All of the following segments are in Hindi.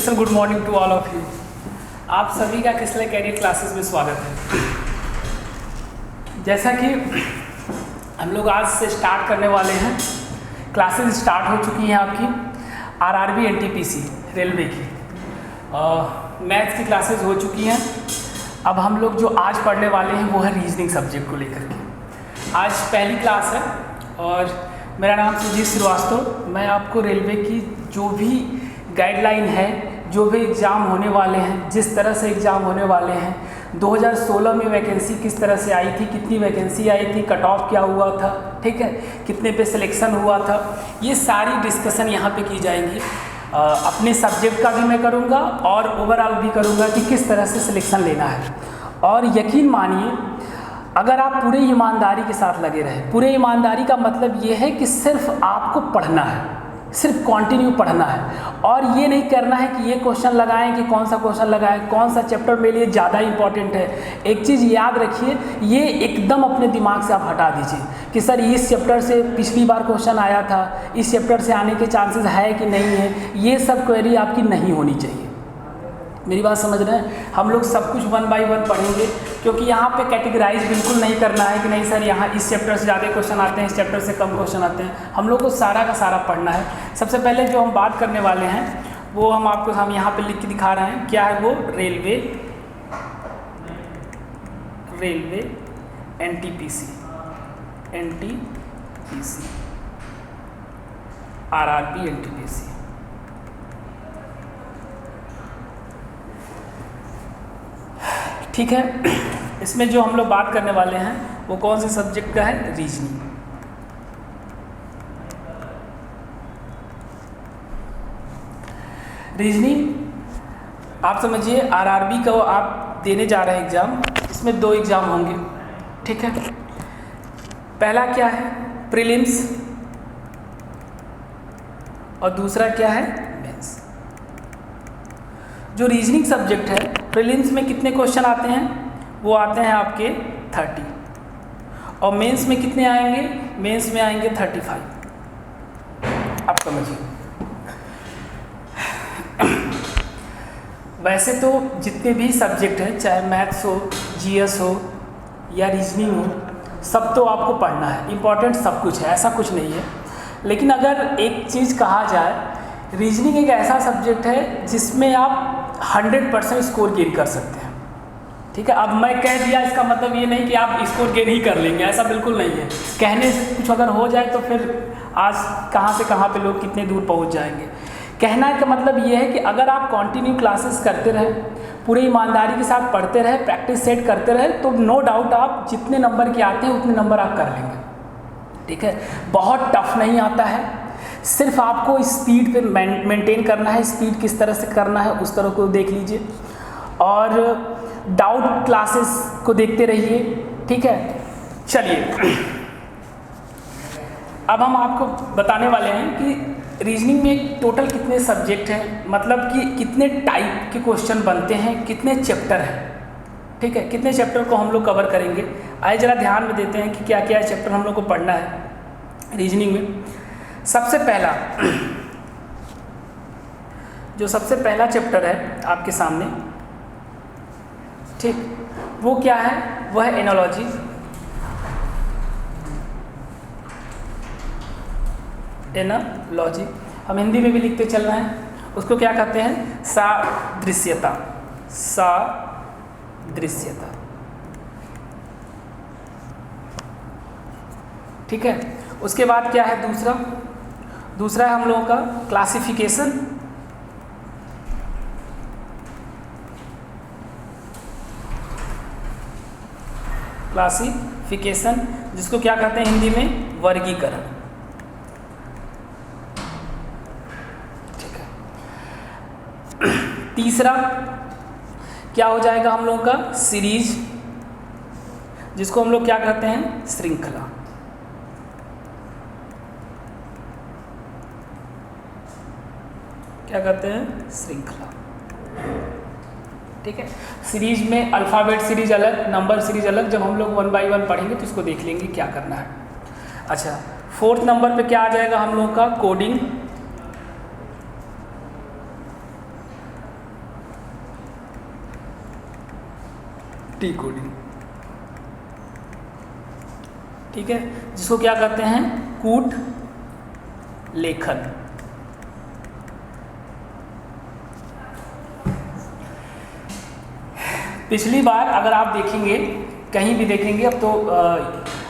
Special good morning to all of you. आप सभी का किसले कैरियर क्लासेस में स्वागत है। जैसा कि हम लोग आज से स्टार्ट करने वाले हैं, क्लासेस स्टार्ट हो चुकी हैं आपकी आरआरबी एनटीपीसी रेलवे की। मैथ्स की क्लासेस हो चुकी हैं। अब हम लोग जो आज पढ़ने वाले हैं वो है रीजनिंग सब्जेक्ट को लेकर के। आज पहली क्लास है और मेरा नाम सुजीत श्रीवास्तव। मैं आपको रेलवे की जो भी गाइडलाइन है, जो भी एग्ज़ाम होने वाले हैं, जिस तरह से एग्ज़ाम होने वाले हैं, 2016 में वैकेंसी किस तरह से आई थी, कितनी वैकेंसी आई थी, कट ऑफ क्या हुआ था, ठीक है, कितने पे सिलेक्शन हुआ था, ये सारी डिस्कशन यहाँ पे की जाएंगी। अपने सब्जेक्ट का भी मैं करूँगा और ओवरऑल भी करूँगा कि किस तरह से सिलेक्शन लेना है। और यकीन मानिए, अगर आप पूरे ईमानदारी के साथ लगे रहें, पूरे ईमानदारी का मतलब ये है कि सिर्फ आपको पढ़ना है, सिर्फ कंटिन्यू पढ़ना है और ये नहीं करना है कि ये क्वेश्चन लगाएं कि कौन सा क्वेश्चन लगाएं, कौन सा चैप्टर मेरे लिए ज़्यादा इंपॉर्टेंट है। एक चीज़ याद रखिए, ये एकदम अपने दिमाग से आप हटा दीजिए कि सर इस चैप्टर से पिछली बार क्वेश्चन आया था, इस चैप्टर से आने के चांसेस है कि नहीं है, ये सब क्वेरी आपकी नहीं होनी चाहिए। मेरी बात समझ रहे हैं। हम लोग सब कुछ 1 बाय 1 पढ़ेंगे, क्योंकि यहाँ पे कैटेगराइज बिल्कुल नहीं करना है कि नहीं सर यहाँ इस चैप्टर से ज़्यादा क्वेश्चन आते हैं, इस चैप्टर से कम क्वेश्चन आते हैं। हम लोग को सारा का सारा पढ़ना है। सबसे पहले जो हम बात करने वाले हैं वो हम यहाँ पे लिख के दिखा रहे हैं। क्या है वो? Railway NTPC RRB NTPC. ठीक है, इसमें जो हम लोग बात करने वाले हैं वो कौन से सब्जेक्ट का है? रीजनिंग। रीजनिंग आप समझिए, आरआरबी का आप देने जा रहे हैं एग्ज़ाम। इसमें 2 एग्ज़ाम होंगे, ठीक है। पहला क्या है? प्रीलिम्स, और दूसरा क्या है? मेंस। जो रीजनिंग सब्जेक्ट है, प्रीलिम्स में कितने क्वेश्चन आते हैं? वो आते हैं आपके 30, और मेंस में कितने आएंगे? मेंस में आएंगे 35। आप समझिए। वैसे तो जितने भी सब्जेक्ट हैं, चाहे मैथ्स हो, जीएस हो या रीजनिंग हो, सब तो आपको पढ़ना है। इम्पॉर्टेंट सब कुछ है, ऐसा कुछ नहीं है। लेकिन अगर एक चीज़ कहा जाए, रीजनिंग एक ऐसा सब्जेक्ट है जिसमें आप 100% स्कोर गेन कर सकते हैं, ठीक है। अब मैं कह दिया, इसका मतलब ये नहीं कि आप स्कोर गेन ही कर लेंगे, ऐसा बिल्कुल नहीं है। कहने से कुछ अगर हो जाए तो फिर आज कहाँ से कहाँ पे लोग कितने दूर पहुँच जाएंगे। कहना का मतलब ये है कि अगर आप कंटिन्यू क्लासेस करते रहें, पूरी ईमानदारी के साथ पढ़ते रहे, प्रैक्टिस सेट करते रहे, तो नो डाउट आप जितने नंबर के आते हैं उतने नंबर आप कर लेंगे, ठीक है। बहुत टफ नहीं आता है, सिर्फ आपको स्पीड पे मेंटेन करना है। स्पीड किस तरह से करना है उस तरह को देख लीजिए, और डाउट क्लासेस को देखते रहिए, ठीक है। चलिए, अब हम आपको बताने वाले हैं कि रीजनिंग में टोटल कितने सब्जेक्ट हैं, मतलब कि कितने टाइप के क्वेश्चन बनते हैं, कितने चैप्टर हैं, ठीक है। कितने चैप्टर को हम लोग कवर करेंगे, आइए ज़रा ध्यान में देते हैं कि क्या क्या चैप्टर हम लोग को पढ़ना है रीजनिंग में। सबसे पहला चैप्टर है आपके सामने, ठीक, वो क्या है? वो है एनालॉजी। एनालॉजी हम हिंदी में भी लिखते चल रहे हैं। उसको क्या कहते हैं? सादृश्यता। ठीक है। उसके बाद क्या है? दूसरा है हम लोगों का क्लासिफिकेशन। जिसको क्या कहते हैं हिंदी में? वर्गीकरण, ठीक है। तीसरा क्या हो जाएगा हम लोगों का? सीरीज, जिसको हम लोग क्या कहते हैं? श्रृंखला। क्या कहते हैं? श्रृंखला, ठीक है। सीरीज में अल्फ़ाबेट सीरीज अलग, नंबर सीरीज अलग। जब हम लोग 1 बाय 1 पढ़ेंगे तो इसको देख लेंगे क्या करना है। अच्छा, 4th नंबर पे क्या आ जाएगा हम लोगों का? कोडिंग। टी कोडिंग, ठीक है, जिसको क्या कहते हैं, कूट लेखन। पिछली बार अगर आप देखेंगे, कहीं भी देखेंगे, अब तो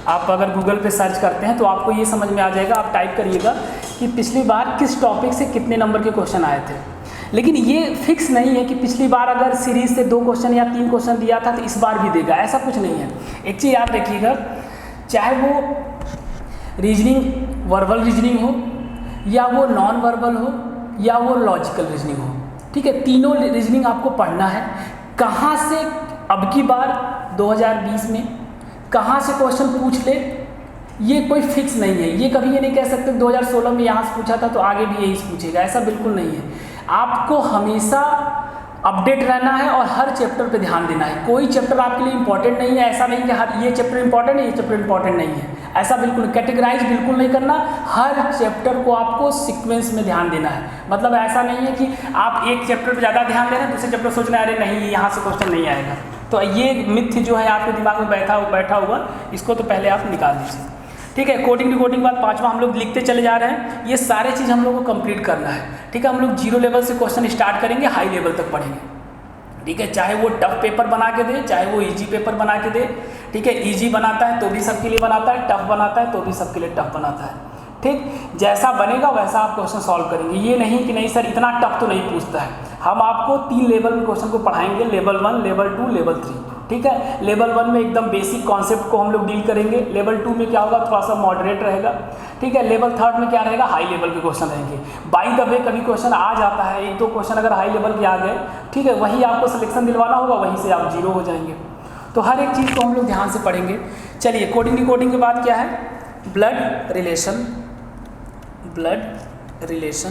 आप अगर गूगल पे सर्च करते हैं तो आपको ये समझ में आ जाएगा, आप टाइप करिएगा कि पिछली बार किस टॉपिक से कितने नंबर के क्वेश्चन आए थे। लेकिन ये फिक्स नहीं है कि पिछली बार अगर सीरीज से 2 क्वेश्चन या 3 क्वेश्चन दिया था तो इस बार भी देगा, ऐसा कुछ नहीं है। एक चीज़ याद रखिएगा, चाहे वो रीजनिंग वर्बल रीजनिंग हो या वो नॉन वर्बल हो या वो लॉजिकल रीजनिंग हो, ठीक है, तीनों रीजनिंग आपको पढ़ना है। कहाँ से अब की बार 2020 में कहाँ से क्वेश्चन पूछ ले ये कोई फिक्स नहीं है। ये कभी ये नहीं कह सकते 2016 में यहाँ से पूछा था तो आगे भी यही से पूछेगा, ऐसा बिल्कुल नहीं है। आपको हमेशा अपडेट रहना है और हर चैप्टर पे ध्यान देना है। कोई चैप्टर आपके लिए इंपॉर्टेंट नहीं है, ऐसा नहीं कि हर ये चैप्टर इंपॉर्टेंट है, ये चैप्टर इंपॉर्टेंट नहीं है, ऐसा बिल्कुल कैटेगराइज बिल्कुल नहीं करना। हर चैप्टर को आपको सीक्वेंस में ध्यान देना है। मतलब ऐसा नहीं है कि आप एक चैप्टर पे ज़्यादा ध्यान दे रहे हैं, दूसरे चैप्टर सोचना अरे नहीं यहाँ से क्वेश्चन नहीं आएगा। तो ये मिथ जो है आपके दिमाग में बैठा हुआ, इसको तो पहले आप निकाल दीजिए, ठीक है। कोडिंग डिकोडिंग बाद 5वां हम लोग लिखते चले जा रहे हैं। ये सारे चीज़ हम लोग को कंप्लीट करना है, ठीक है। हम लोग 0 लेवल से क्वेश्चन स्टार्ट करेंगे, हाई लेवल तक पढ़ेंगे, ठीक है। चाहे वो टफ पेपर बना के दे, चाहे वो इजी पेपर बना के दे, ठीक है। इजी बनाता है तो भी सबके लिए बनाता है, टफ बनाता है तो भी सबके लिए टफ बनाता है, ठीक। जैसा बनेगा वैसा आप क्वेश्चन सॉल्व करेंगे। ये नहीं कि नहीं सर इतना टफ तो नहीं पूछता है। हम आपको 3 लेवल में क्वेश्चन को पढ़ाएंगे, लेवल 1, लेवल 2, लेवल 3, ठीक है। लेवल 1 में एकदम बेसिक कॉन्सेप्ट को हम लोग डील करेंगे। लेवल 2 में क्या होगा, थोड़ा सा मॉडरेट रहेगा, ठीक है। लेवल 3 में क्या रहेगा, हाई लेवल के क्वेश्चन रहेंगे। बाई द वे कभी क्वेश्चन आ जाता है, 1-2 क्वेश्चन अगर हाई लेवल के आ गए, ठीक है, वही आपको सिलेक्शन दिलवाना होगा, वहीं से आप 0 हो जाएंगे। तो हर एक चीज़ को हम लोग ध्यान से पढ़ेंगे। चलिए, कोडिंग डिकोडिंग के बाद क्या है, ब्लड रिलेशन। ब्लड रिलेशन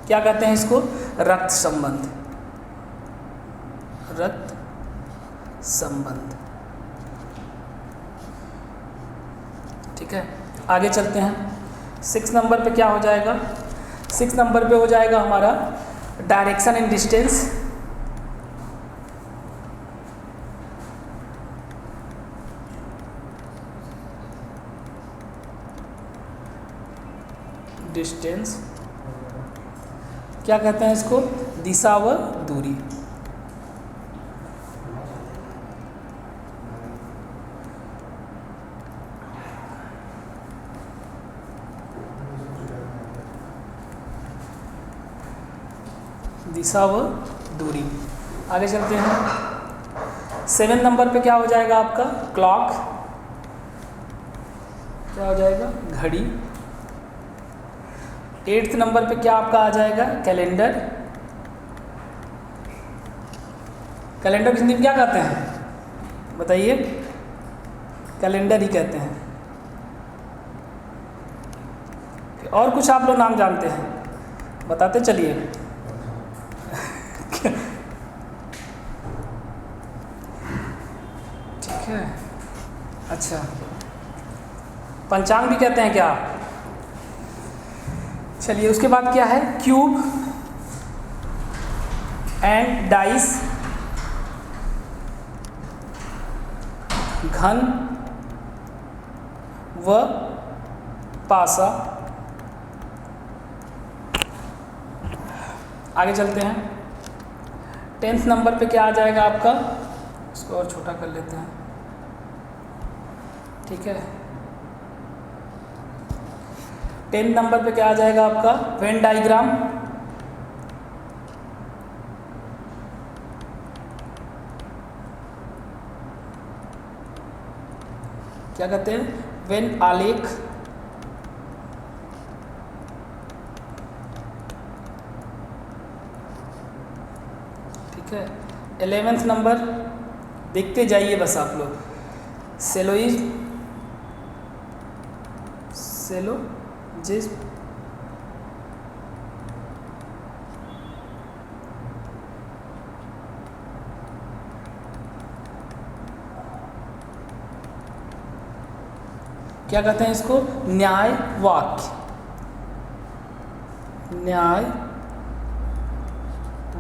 क्या कहते हैं इसको, रक्त संबंध। रक्त संबंध, ठीक है। आगे चलते हैं। 6 नंबर पे क्या हो जाएगा, 6 नंबर पे हो जाएगा हमारा डायरेक्शन एंड डिस्टेंस। डिस्टेंस क्या कहते हैं इसको, दिशा व दूरी। दिशा व दूरी। आगे चलते हैं। 7 नंबर पे क्या हो जाएगा आपका, क्लॉक। क्या हो जाएगा, घड़ी। 8th नंबर पे क्या आपका आ जाएगा, कैलेंडर। कैलेंडर की हिंदी में क्या कहते हैं बताइए, कैलेंडर ही कहते हैं। और कुछ आप लोग नाम जानते हैं, बताते चलिए। ठीक है, अच्छा, पंचांग भी कहते हैं क्या। चलिए, उसके बाद क्या है, क्यूब एंड डाइस। घन व पासा। आगे चलते हैं। 10th नंबर पे क्या आ जाएगा आपका, इसको और छोटा कर लेते हैं, ठीक है। 10 नंबर पे क्या आ जाएगा आपका, वेन डायग्राम। क्या कहते हैं, वेन आलेख। ठीक है। 11th नंबर देखते जाइए बस आप लोग, सेलोजिज्म। क्या कहते हैं इसको, न्याय वाक्य। न्याय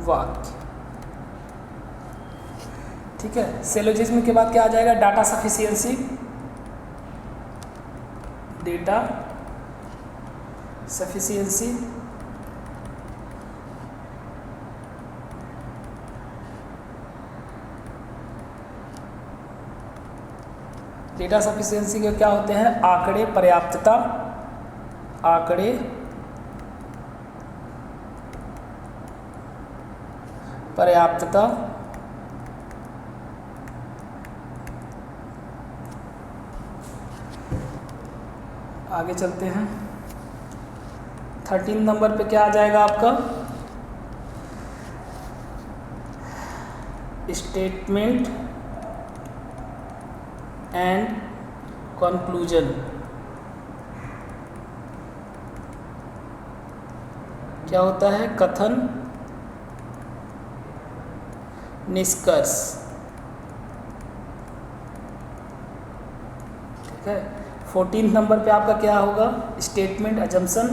वाक्य। ठीक है। सिलोजिज्म के बाद क्या आ जाएगा? Data sufficiency, data sufficiency, data sufficiency के क्या होते हैं? आंकड़े पर्याप्तता, आंकड़े पर्याप्तता, आगे चलते हैं। 13 नंबर पे क्या आ जाएगा आपका? Statement and conclusion. क्या होता है? कथन, निष्कर्ष। ठीक है। 14 नंबर पे आपका क्या होगा? स्टेटमेंट, अजम्पशन,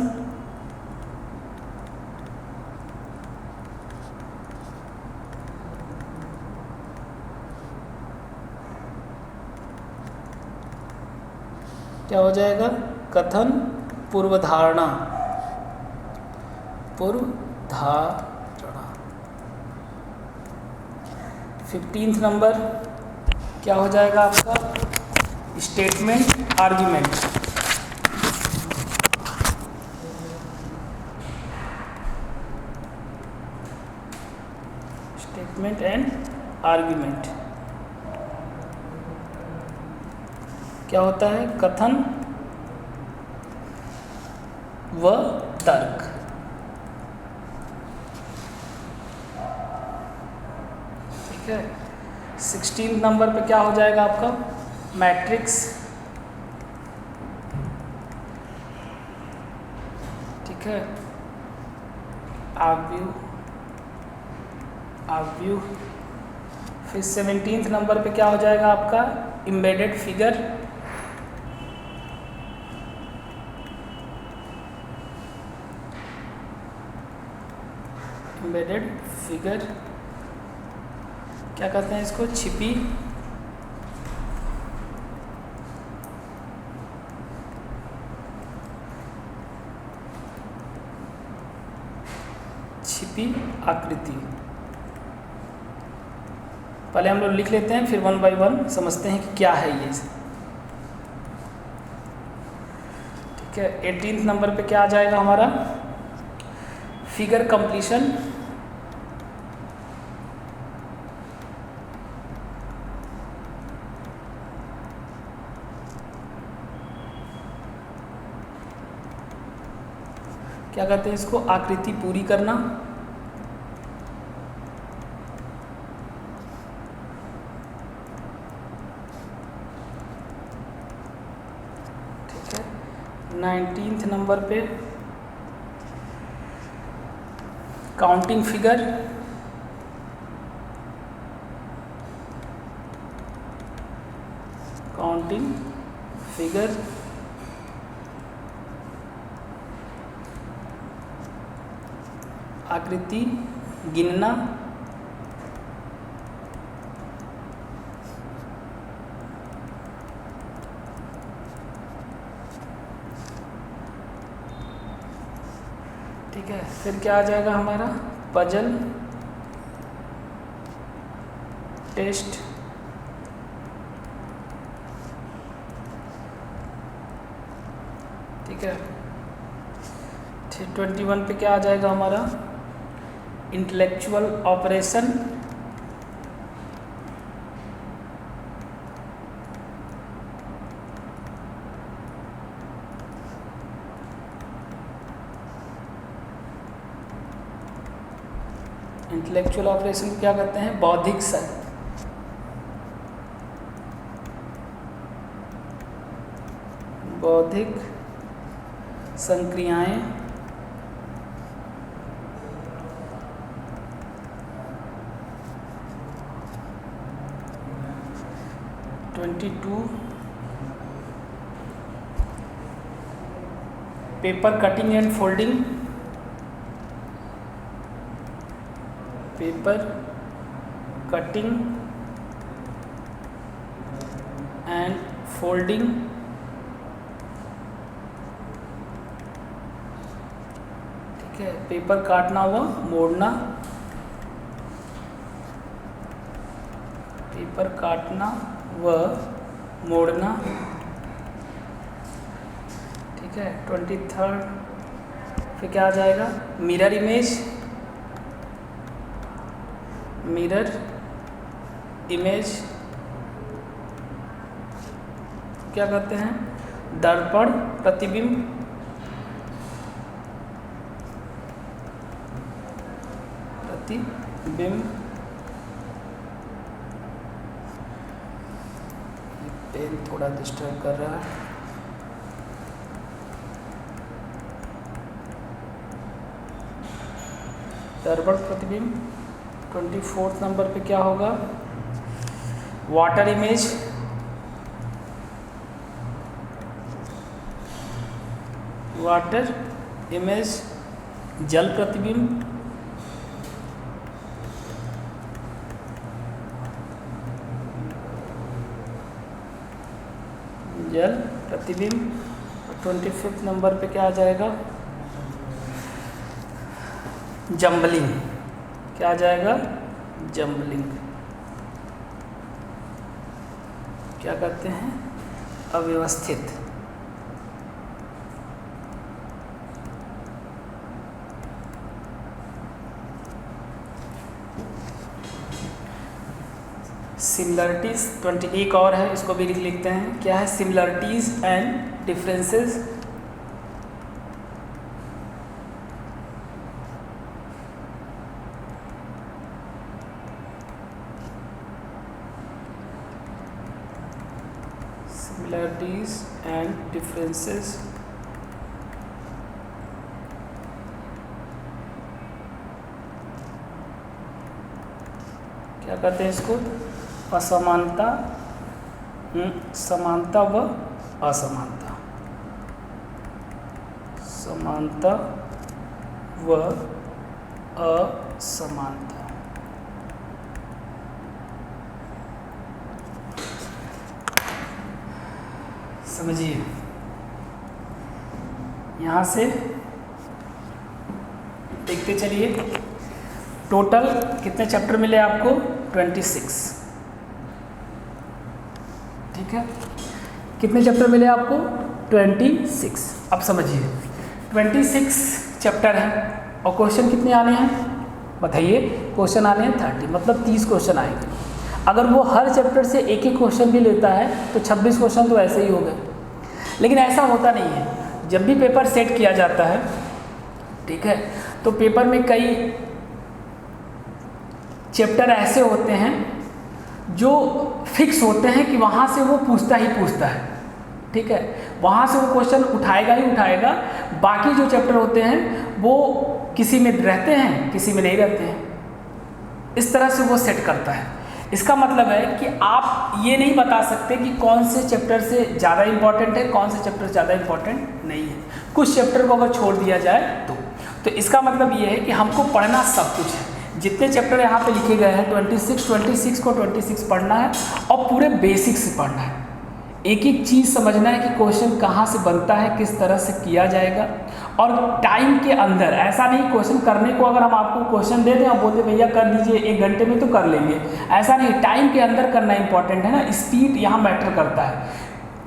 क्या हो जाएगा? कथन, पूर्वधारणा, पूर्वधारणा। 15 नंबर क्या हो जाएगा आपका? Statement, argument. Statement and argument क्या होता है? कथन व तर्क। ठीक है। 16 नंबर पे क्या हो जाएगा आपका? मैट्रिक्स। ठीक है। आव्यू। फिर 17 नंबर पे क्या हो जाएगा आपका? Embedded figure. एम्बेडेड फिगर क्या कहते हैं इसको? छिपी आकृति। पहले हम लोग लिख लेते हैं, फिर 1 बाय 1 समझते हैं कि क्या है ये। ठीक है। 18 नंबर पे क्या आ जाएगा हमारा? Figure completion. क्या कहते हैं इसको? आकृति पूरी करना। ठीक है। 19 नंबर पे काउंटिंग फिगर। काउंटिंग फिगर आकृति गिनना। ठीक है। फिर क्या आ जाएगा हमारा? Puzzle, test. ठीक है। 21 पे क्या आ जाएगा हमारा? Intellectual operation. इंटेलेक्चुअल ऑपरेशन क्या कहते हैं? बौद्धिक संक्रियाएं। Paper cutting and folding. Paper cutting and folding ठीक है, पेपर काटना व मोड़ना, पेपर काटना व मोड़ना ठीक है। 23rd फिर क्या आ जाएगा, मिरर इमेज, मिरर इमेज क्या कहते हैं, दर्पण प्रतिबिंब, प्रतिबिंब। पेन थोड़ा डिस्टर्ब कर रहा है। दर्पण प्रतिबिंब। 24 नंबर पे क्या होगा, वाटर इमेज, वाटर इमेज, जल प्रतिबिंब, जल प्रतिबिंब। 25 नंबर पे क्या आ जाएगा, जम्बलिंग, क्या आ जाएगा, जम्बलिंग क्या कहते हैं, अव्यवस्थित। सिमिलरिटीज 21 और है, इसको भी लिख लेते हैं। क्या है, similarities and differences. Similarities and differences क्या कहते हैं इसको, असमानता, समानता व असमानता, समानता व असमानता। समझिए, यहाँ से देखते चलिए, टोटल कितने चैप्टर मिले आपको, 26 ठीक है। कितने चैप्टर मिले आपको, 26। अब समझिए 26 चैप्टर हैं और क्वेश्चन कितने आने हैं बताइए, क्वेश्चन आने हैं 30, मतलब 30 क्वेश्चन आएंगे। अगर वो हर चैप्टर से एक एक क्वेश्चन भी लेता है तो 26 क्वेश्चन तो ऐसे ही हो गए। लेकिन ऐसा होता नहीं है, जब भी पेपर सेट किया जाता है ठीक है, तो पेपर में कई चैप्टर ऐसे होते हैं जो फिक्स होते हैं कि वहाँ से वो पूछता ही पूछता है ठीक है, वहाँ से वो क्वेश्चन उठाएगा ही उठाएगा। बाकी जो चैप्टर होते हैं वो किसी में रहते हैं, किसी में नहीं रहते हैं। इस तरह से वो सेट करता है। इसका मतलब है कि आप ये नहीं बता सकते कि कौन से चैप्टर से ज़्यादा इम्पॉर्टेंट है, कौन से चैप्टर ज़्यादा इम्पॉर्टेंट नहीं है। कुछ चैप्टर को अगर छोड़ दिया जाए तो इसका मतलब ये है कि हमको पढ़ना सब कुछ है। जितने चैप्टर यहाँ पे लिखे गए हैं 26 को 26 पढ़ना है और पूरे बेसिक से पढ़ना है। एक एक चीज़ समझना है कि क्वेश्चन कहाँ से बनता है, किस तरह से किया जाएगा, और टाइम के अंदर। ऐसा नहीं क्वेश्चन करने को अगर हम आपको क्वेश्चन दे दें, आप बोलते भैया कर दीजिए 1 घंटे में तो कर लेंगे, ऐसा नहीं, टाइम के अंदर करना इंपॉर्टेंट है ना। स्पीड यहाँ मैटर करता है।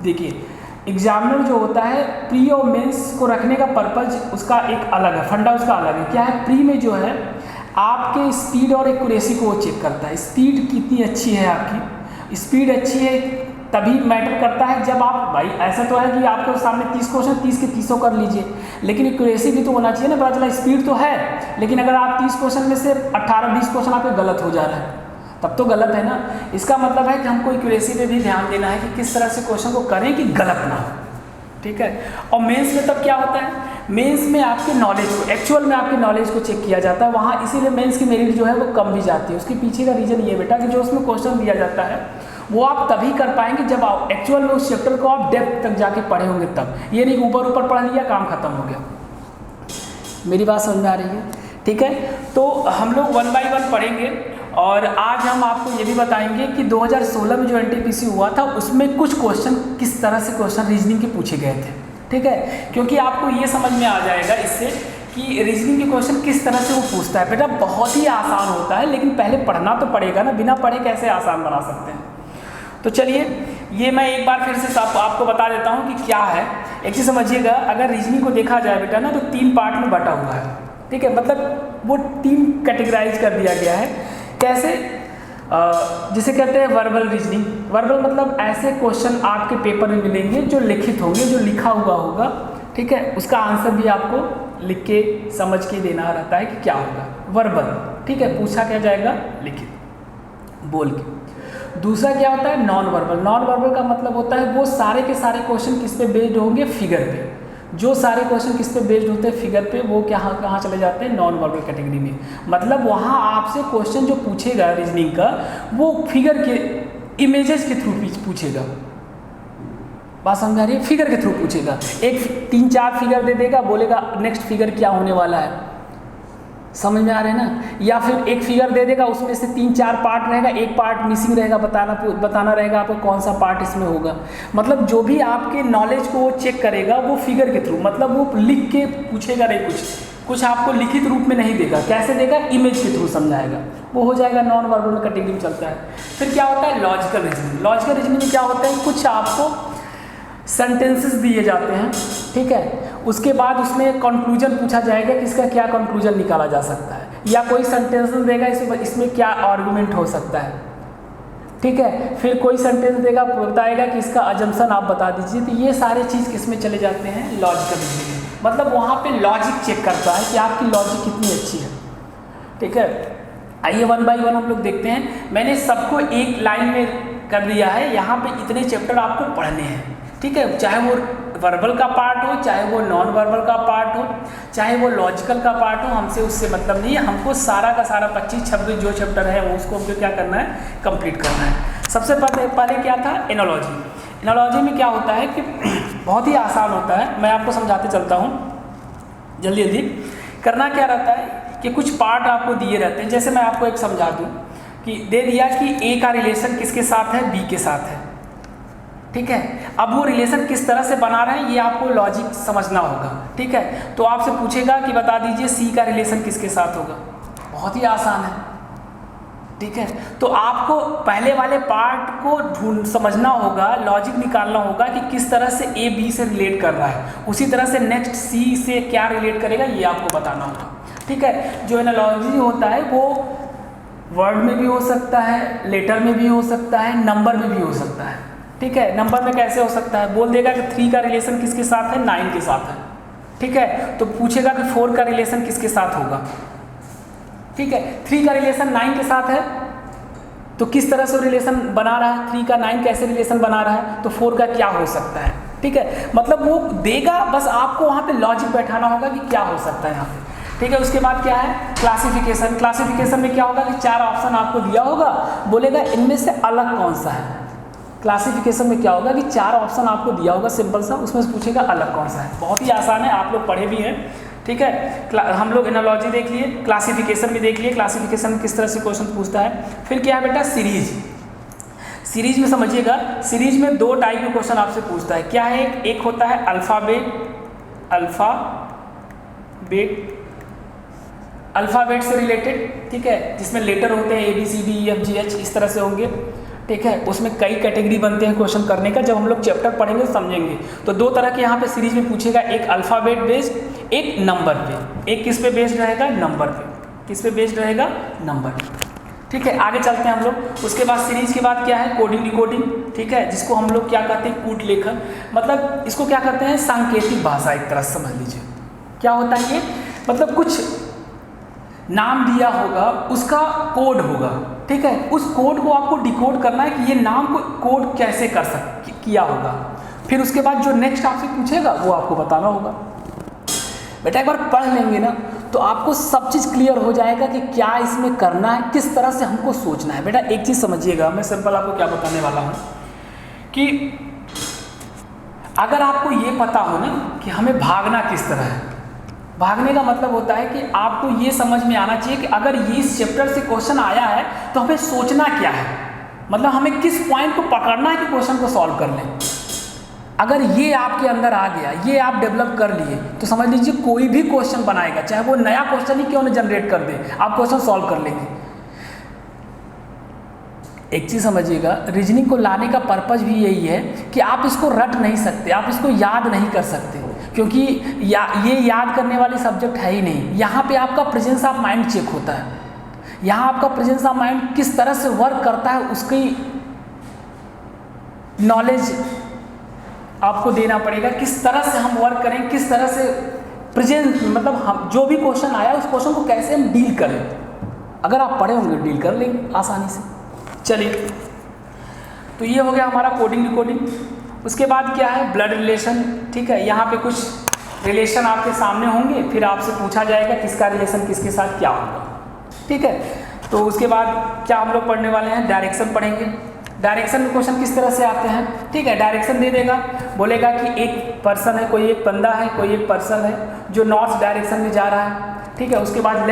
देखिए एग्जामिनर जो होता है, प्री और मेंस को रखने का पर्पज़ उसका एक अलग है, फंडा उसका अलग है। क्या है, प्री में जो है आपके स्पीड और एक्यूरेसी को वो चेक करता है। स्पीड कितनी अच्छी है आपकी, स्पीड अच्छी है तभी मैटर करता है। जब आप, भाई ऐसा तो है कि आपके सामने 30 क्वेश्चन 30 के 30 कर लीजिए, लेकिन एक्यूरेसी भी तो होना चाहिए ना। पता चला स्पीड तो है, लेकिन अगर आप 30 क्वेश्चन में से 18-20 क्वेश्चन आपके गलत हो जा रहा है, तब तो गलत है ना। इसका मतलब है कि हमको एक्यूरेसी पे भी ध्यान देना है कि किस तरह से क्वेश्चन को करें कि गलत ना हो, ठीक है। और मेंस में तब क्या होता है, मेंस में आपके नॉलेज को, एक्चुअल में आपके नॉलेज को चेक किया जाता है वहाँ, इसीलिए मेंस की मेरिट जो है वो कम भी जाती है। उसके पीछे का रीज़न ये बेटा कि जो उसमें क्वेश्चन दिया जाता है वो आप तभी कर पाएंगे जब आप एक्चुअल में उस चैप्टर को आप डेप्थ तक जाके पढ़े होंगे तब। ये नहीं ऊपर पढ़ लिया काम खत्म हो गया। मेरी बात समझ में आ रही है, ठीक है। तो हम लोग 1 by 1 पढ़ेंगे और आज हम आपको ये भी बताएंगे कि 2016 में जो एनटीपीसी हुआ था उसमें कुछ क्वेश्चन किस तरह से क्वेश्चन रीजनिंग के पूछे गए थे। ठीक है, क्योंकि आपको ये समझ में आ जाएगा इससे कि रीजनिंग के क्वेश्चन किस तरह से वो पूछता है। बेटा बहुत ही आसान होता है, लेकिन पहले पढ़ना तो पड़ेगा ना, बिना पढ़े कैसे आसान बना सकते हैं। तो चलिए ये मैं एक बार फिर से आपको बता देता हूँ कि क्या है। एक चीज़ समझिएगा, अगर रीजनिंग को देखा जाए बेटा ना तो 3 पार्ट में बटा हुआ है। ठीक है, मतलब वो 3 कैटेगराइज कर दिया गया है। कैसे? जिसे कहते हैं वर्बल रीजनिंग। वर्बल मतलब ऐसे क्वेश्चन आपके पेपर में मिलेंगे जो लिखित होंगे, जो लिखा हुआ होगा। ठीक है, उसका आंसर भी आपको लिख के समझ के देना रहता है कि क्या होगा। वर्बल, ठीक है, पूछा क्या जाएगा लिखित बोल के। दूसरा क्या होता है नॉन वर्बल। नॉन वर्बल का मतलब होता है वो सारे के सारे क्वेश्चन किस पे बेस्ड होंगे, फिगर पे। जो सारे क्वेश्चन किस पे बेस्ड होते हैं, फिगर पे, वो कहाँ चले जाते हैं, नॉन वर्बल कैटेगरी में। मतलब वहाँ आपसे क्वेश्चन जो पूछेगा रीजनिंग का वो फिगर के इमेजेस के थ्रू पूछेगा। बात समझ आ रही है? फिगर के थ्रू पूछेगा। एक 3-4 फिगर दे देगा, बोलेगा नेक्स्ट फिगर क्या होने वाला है। समझ में आ रहे हैं ना? या फिर एक फिगर दे देगा, उसमें से 3-4 पार्ट रहेगा, एक पार्ट मिसिंग रहेगा, बताना रहेगा आपको कौन सा पार्ट इसमें होगा। मतलब जो भी आपके नॉलेज को वो चेक करेगा वो फिगर के थ्रू, मतलब वो लिख के पूछेगा नहीं, कुछ आपको लिखित रूप में नहीं देगा। कैसे देगा? इमेज के थ्रू समझाएगा। वो हो जाएगा नॉन वर्बल में कैटेगरी में चलता है। फिर क्या होता है लॉजिकल रीजनिंग। लॉजिकल रीजनिंग में क्या होता है, कुछ आपको सेंटेंसेस दिए जाते हैं। ठीक है, उसके बाद उसमें कंक्लूजन पूछा जाएगा कि इसका क्या कंक्लूजन निकाला जा सकता है, या कोई सेंटेंस देगा इसमें क्या आर्गुमेंट हो सकता है। ठीक है, फिर कोई सेंटेंस देगा, बताएगा कि इसका अजम्पशन आप बता दीजिए। तो ये सारे चीज़ किस में चले जाते हैं, लॉजिकल रीजनिंग। मतलब वहाँ पे लॉजिक चेक करता है कि आपकी लॉजिक कितनी अच्छी है। ठीक है, आइए 1 बाय 1 हम लोग देखते हैं। मैंने सबको एक लाइन में कर दिया है। यहाँ पे इतने चैप्टर आपको पढ़ने हैं। ठीक है, चाहे वो वर्बल का पार्ट हो, चाहे वो नॉन वर्बल का पार्ट हो, चाहे वो लॉजिकल का पार्ट हो, हमसे उससे मतलब नहीं है। हमको सारा का सारा 25-26 जो चैप्टर है वो उसको हमको क्या करना है, कंप्लीट करना है। सबसे पहले क्या था, एनोलॉजी। एनोलॉजी में क्या होता है कि बहुत ही आसान होता है, मैं आपको समझाते चलता हूँ जल्दी जल्दी। करना क्या रहता है कि कुछ पार्ट आपको दिए रहते हैं। जैसे मैं आपको एक समझा दूँ कि दे दिया कि ए का रिलेशन किसके साथ है, बी के साथ है। ठीक है, अब वो रिलेशन किस तरह से बना रहे हैं ये आपको लॉजिक समझना होगा। ठीक है, तो आपसे पूछेगा कि बता दीजिए सी का रिलेशन किसके साथ होगा। बहुत ही आसान है। ठीक है, तो आपको पहले वाले पार्ट को समझना होगा, लॉजिक निकालना होगा कि किस तरह से ए बी से रिलेट कर रहा है। उसी तरह से नेक्स्ट सी से क्या रिलेट करेगा ये आपको बताना होगा। ठीक है, जो एनालॉजी होता है वो वर्ड में भी हो सकता है, लेटर में भी हो सकता है, नंबर में भी हो सकता है। ठीक है, नंबर में कैसे हो सकता है, बोल देगा कि 3 का रिलेशन किसके साथ है, 9 के साथ है। ठीक है, तो पूछेगा कि 4 का रिलेशन किसके साथ होगा। ठीक है, 3 का रिलेशन 9 के साथ है, तो किस तरह से रिलेशन बना रहा है, 3 का 9 कैसे रिलेशन बना रहा है, तो 4 का क्या हो सकता है। ठीक है, मतलब वो देगा, बस आपको वहाँ पे लॉजिक बैठाना होगा कि क्या हो सकता है यहाँ पे। ठीक है, उसके बाद क्या है क्लासिफिकेशन। क्लासिफिकेशन में क्या होगा कि 4 ऑप्शन आपको दिया होगा, बोलेगा इनमें से अलग कौन सा है। क्लासिफिकेशन में क्या होगा कि 4 ऑप्शन आपको दिया होगा सिंपल सा, उसमें से पूछेगा अलग कौन सा है। बहुत ही आसान है, आप लोग पढ़े भी हैं। ठीक है, हम लोग एनालॉजी देख लिए, क्लासिफिकेशन भी देख लिए, क्लासिफिकेशन में किस तरह से क्वेश्चन पूछता है। फिर क्या है बेटा सीरीज। सीरीज में समझिएगा, सीरीज में 2 टाइप के क्वेश्चन आपसे पूछता है। क्या है, एक होता है अल्फ़ाबेट से रिलेटेड। ठीक है, जिसमें लेटर होते हैं ABCDEFGH इस तरह से होंगे। ठीक है, उसमें कई कैटेगरी बनते हैं क्वेश्चन करने का। जब हम लोग चैप्टर पढ़ेंगे तो समझेंगे। तो 2 तरह के यहाँ पे सीरीज में पूछेगा, एक अल्फ़ाबेट बेस्ड, एक नंबर पे। एक किस पे बेस्ड रहेगा, नंबर पे। किस पे बेस्ड रहेगा, नंबर पे। ठीक है, आगे चलते हैं हम लोग। उसके बाद सीरीज के बाद क्या है, कोडिंग डिकोडिंग। ठीक है, जिसको हम लोग क्या कहते हैं, कूट लेखन। मतलब इसको क्या कहते हैं, सांकेतिक भाषा एक तरह से समझ लीजिए। क्या होता है ये, मतलब कुछ नाम दिया होगा, उसका कोड होगा। ठीक है, उस कोड को आपको डिकोड करना है कि ये नाम को कोड कैसे किया होगा। फिर उसके बाद जो नेक्स्ट आपसे पूछेगा वो आपको बताना होगा। बेटा एक बार पढ़ लेंगे ना तो आपको सब चीज़ क्लियर हो जाएगा कि क्या इसमें करना है, किस तरह से हमको सोचना है। बेटा एक चीज़ समझिएगा, मैं सिंपल आपको क्या बताने वाला हूँ कि अगर आपको ये पता हो ना कि हमें भागना किस तरह है, भागने का मतलब होता है कि आपको ये समझ में आना चाहिए कि अगर ये इस चैप्टर से क्वेश्चन आया है तो हमें सोचना क्या है, मतलब हमें किस पॉइंट को पकड़ना है कि क्वेश्चन को सॉल्व कर लें। अगर ये आपके अंदर आ गया, ये आप डेवलप कर लिए, तो समझ लीजिए कोई भी क्वेश्चन बनाएगा, चाहे वो नया क्वेश्चन ही क्यों ना जनरेट कर दे, आप क्वेश्चन सॉल्व कर लेंगे। एक चीज़ समझिएगा, रीजनिंग को लाने का पर्पज़ भी यही है कि आप इसको रट नहीं सकते, आप इसको याद नहीं कर सकते, क्योंकि ये याद करने वाली सब्जेक्ट है ही नहीं। यहाँ पे आपका प्रेजेंस ऑफ माइंड चेक होता है, यहाँ आपका प्रेजेंस ऑफ माइंड किस तरह से वर्क करता है उसकी नॉलेज आपको देना पड़ेगा, किस तरह से हम वर्क करें, किस तरह से प्रेजेंट, मतलब हम जो भी क्वेश्चन आया उस क्वेश्चन को कैसे हम डील करें। अगर आप पढ़े होंगे डील कर लेंगे आसानी से। चलिए, तो ये हो गया हमारा कोडिंग डिकोडिंग। उसके बाद क्या है, ब्लड रिलेशन। ठीक है, यहाँ पे कुछ रिलेशन आपके सामने होंगे, फिर आपसे पूछा जाएगा किसका रिलेशन किसके साथ क्या होगा। ठीक है, तो उसके बाद क्या हम लोग पढ़ने वाले हैं, डायरेक्शन पढ़ेंगे। डायरेक्शन में क्वेश्चन किस तरह से आते हैं। ठीक है, डायरेक्शन दे देगा, बोलेगा कि एक पर्सन है, कोई एक बंदा है, कोई एक पर्सन है जो नॉर्थ डायरेक्शन में जा रहा है। ठीक है, उसके बाद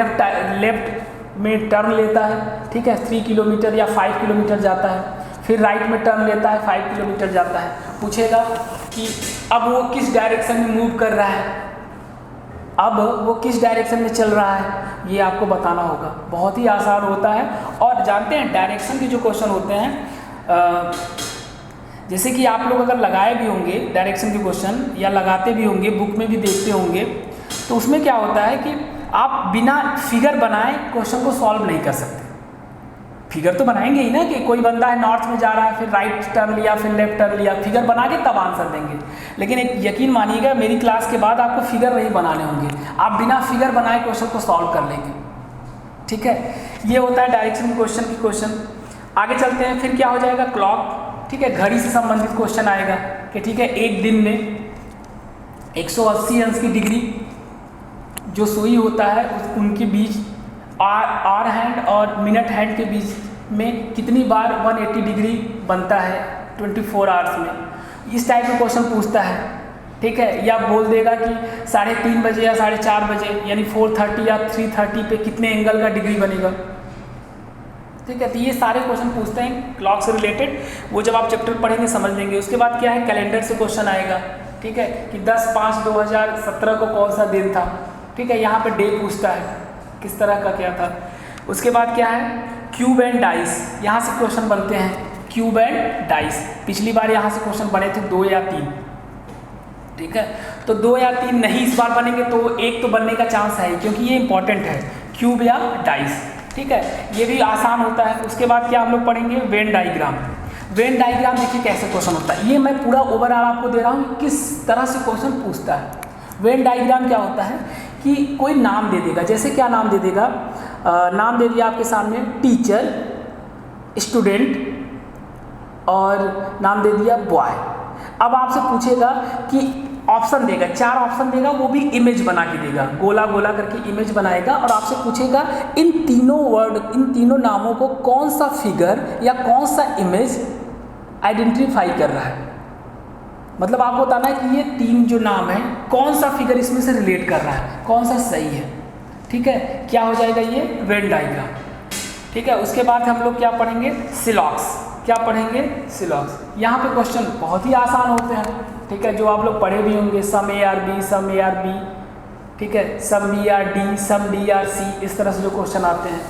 लेफ्ट में टर्न लेता है। ठीक है, 3 किलोमीटर या 5 किलोमीटर जाता है, फिर राइट में टर्न लेता है, 5 किलोमीटर जाता है। पूछेगा कि अब वो किस डायरेक्शन में मूव कर रहा है, अब वो किस डायरेक्शन में चल रहा है, ये आपको बताना होगा। बहुत ही आसान होता है। और जानते हैं डायरेक्शन के जो क्वेश्चन होते हैं, जैसे कि आप लोग अगर लगाए भी होंगे डायरेक्शन के क्वेश्चन, या लगाते भी होंगे, बुक में भी देखते होंगे, तो उसमें क्या होता है कि आप बिना फिगर बनाए क्वेश्चन को सॉल्व नहीं कर सकते। फिगर तो बनाएंगे ही ना, कि कोई बंदा है नॉर्थ में जा रहा है, फिर राइट टर्न लिया, फिर लेफ्ट टर्न लिया, फिगर बना के तब आंसर देंगे। लेकिन एक यकीन मानिएगा, मेरी क्लास के बाद आपको फिगर नहीं बनाने होंगे, आप बिना फिगर बनाए क्वेश्चन को सॉल्व कर लेंगे। ठीक है, ये होता है डायरेक्शन क्वेश्चन की क्वेश्चन। आगे चलते हैं, फिर क्या हो जाएगा, क्लॉक। ठीक है, घड़ी से संबंधित क्वेश्चन आएगा कि ठीक है, एक दिन में 180 अंश की डिग्री जो सुई होता है उनके बीच आर हैंड और मिनट हैंड के बीच में कितनी बार 180 डिग्री बनता है 24 आवर्स में। इस टाइप का क्वेश्चन पूछता है। ठीक है, या बोल देगा कि 3:30 बजे या 4:30 बजे यानी 4:30 या 3:30 पे कितने एंगल का डिग्री बनेगा। ठीक है, तो ये सारे क्वेश्चन पूछते हैं क्लॉक से रिलेटेड, वो जब आप चैप्टर पढ़ेंगे समझ लेंगे। उसके बाद क्या है, कैलेंडर से क्वेश्चन आएगा। ठीक है, कि 10/5/2017 को कौन सा दिन था। ठीक है, यहाँ पे डे पूछता है किस तरह का क्या था। उसके बाद क्या है, क्यूब एंड डाइस, यहाँ से क्वेश्चन बनते हैं। क्यूब एंड डाइस, पिछली बार यहाँ से क्वेश्चन बने थे 2 या 3। ठीक है, तो 2 या 3 नहीं इस बार बनेंगे, तो एक तो बनने का चांस है, क्योंकि ये इंपॉर्टेंट है, क्यूब या डाइस। ठीक है, ये भी आसान होता है। उसके बाद क्या हम लोग पढ़ेंगे, वेन डायग्राम। वेन डायग्राम देखिए कैसे क्वेश्चन होता है, ये मैं पूरा ओवरऑल आपको दे रहा हूँ किस तरह से क्वेश्चन पूछता है। वेन डायग्राम क्या होता है कि कोई नाम दे देगा, जैसे क्या नाम दे देगा, नाम दे दिया आपके सामने टीचर, स्टूडेंट और नाम दे दिया बॉय। अब आपसे पूछेगा कि ऑप्शन देगा, 4 ऑप्शन देगा, वो भी इमेज बना के देगा, गोला गोला करके इमेज बनाएगा, और आपसे पूछेगा इन तीनों वर्ड, इन तीनों नामों को कौन सा फिगर या कौन सा इमेज आइडेंटिफाई कर रहा है। मतलब आपको बताना है कि ये 3 जो नाम है कौन सा फिगर इसमें से रिलेट कर रहा है, कौन सा सही है। ठीक है, क्या हो जाएगा ये वेन डायग्राम। ठीक है, उसके बाद हम लोग क्या पढ़ेंगे, सिलॉक्स। क्या पढ़ेंगे, सिलॉक्स। यहाँ पे क्वेश्चन बहुत ही आसान होते हैं। ठीक है, जो आप लोग पढ़े भी होंगे, some A are B, some A are B, ठीक है, some B are D, some D are C, इस तरह से जो क्वेश्चन आते हैं।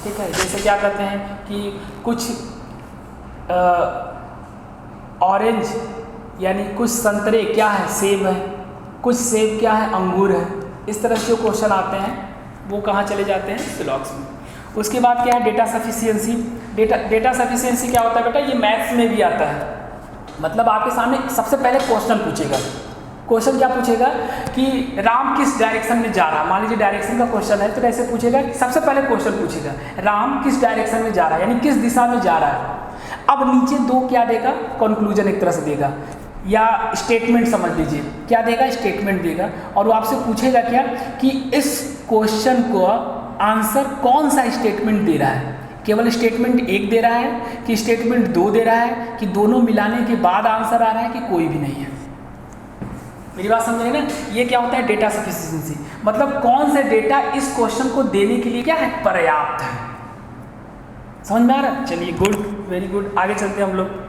ठीक है, जैसे क्या कहते हैं कि कुछ ऑरेंज यानी कुछ संतरे क्या है, सेब है, कुछ सेब क्या है, अंगूर है। इस तरह से जो क्वेश्चन आते हैं वो कहाँ चले जाते हैं, सिलॉक्स में। उसके बाद क्या है, डेटा सफिशिएंसी। डेटा सफिशिएंसी क्या होता है बेटा, ये मैथ्स में भी आता है। मतलब आपके सामने सबसे पहले क्वेश्चन पूछेगा। क्वेश्चन क्या पूछेगा कि राम किस डायरेक्शन में जा रहा है। मान लीजिए डायरेक्शन का क्वेश्चन है, तो कैसे पूछेगा, सबसे पहले क्वेश्चन पूछेगा राम किस डायरेक्शन में जा रहा है, यानी किस दिशा में जा रहा है। अब नीचे 2 क्या देगा, कंक्लूजन एक तरह से देगा, या स्टेटमेंट समझ लीजिए, क्या देगा, स्टेटमेंट देगा। और वो आपसे पूछेगा क्या कि इस क्वेश्चन को आंसर कौन सा स्टेटमेंट दे रहा है, केवल स्टेटमेंट 1 दे रहा है कि स्टेटमेंट 2 दे रहा है, कि दोनों मिलाने के बाद आंसर आ रहा है, कि कोई भी नहीं है। मेरी बात समझ रहे हैं ना, ये क्या होता है डेटा सफिशिएंसी, मतलब कौन से डेटा इस क्वेश्चन को देने के लिए क्या है पर्याप्त है। समझ में आ रहा है? चलिए गुड, वेरी गुड, आगे चलते हैं हम लोग।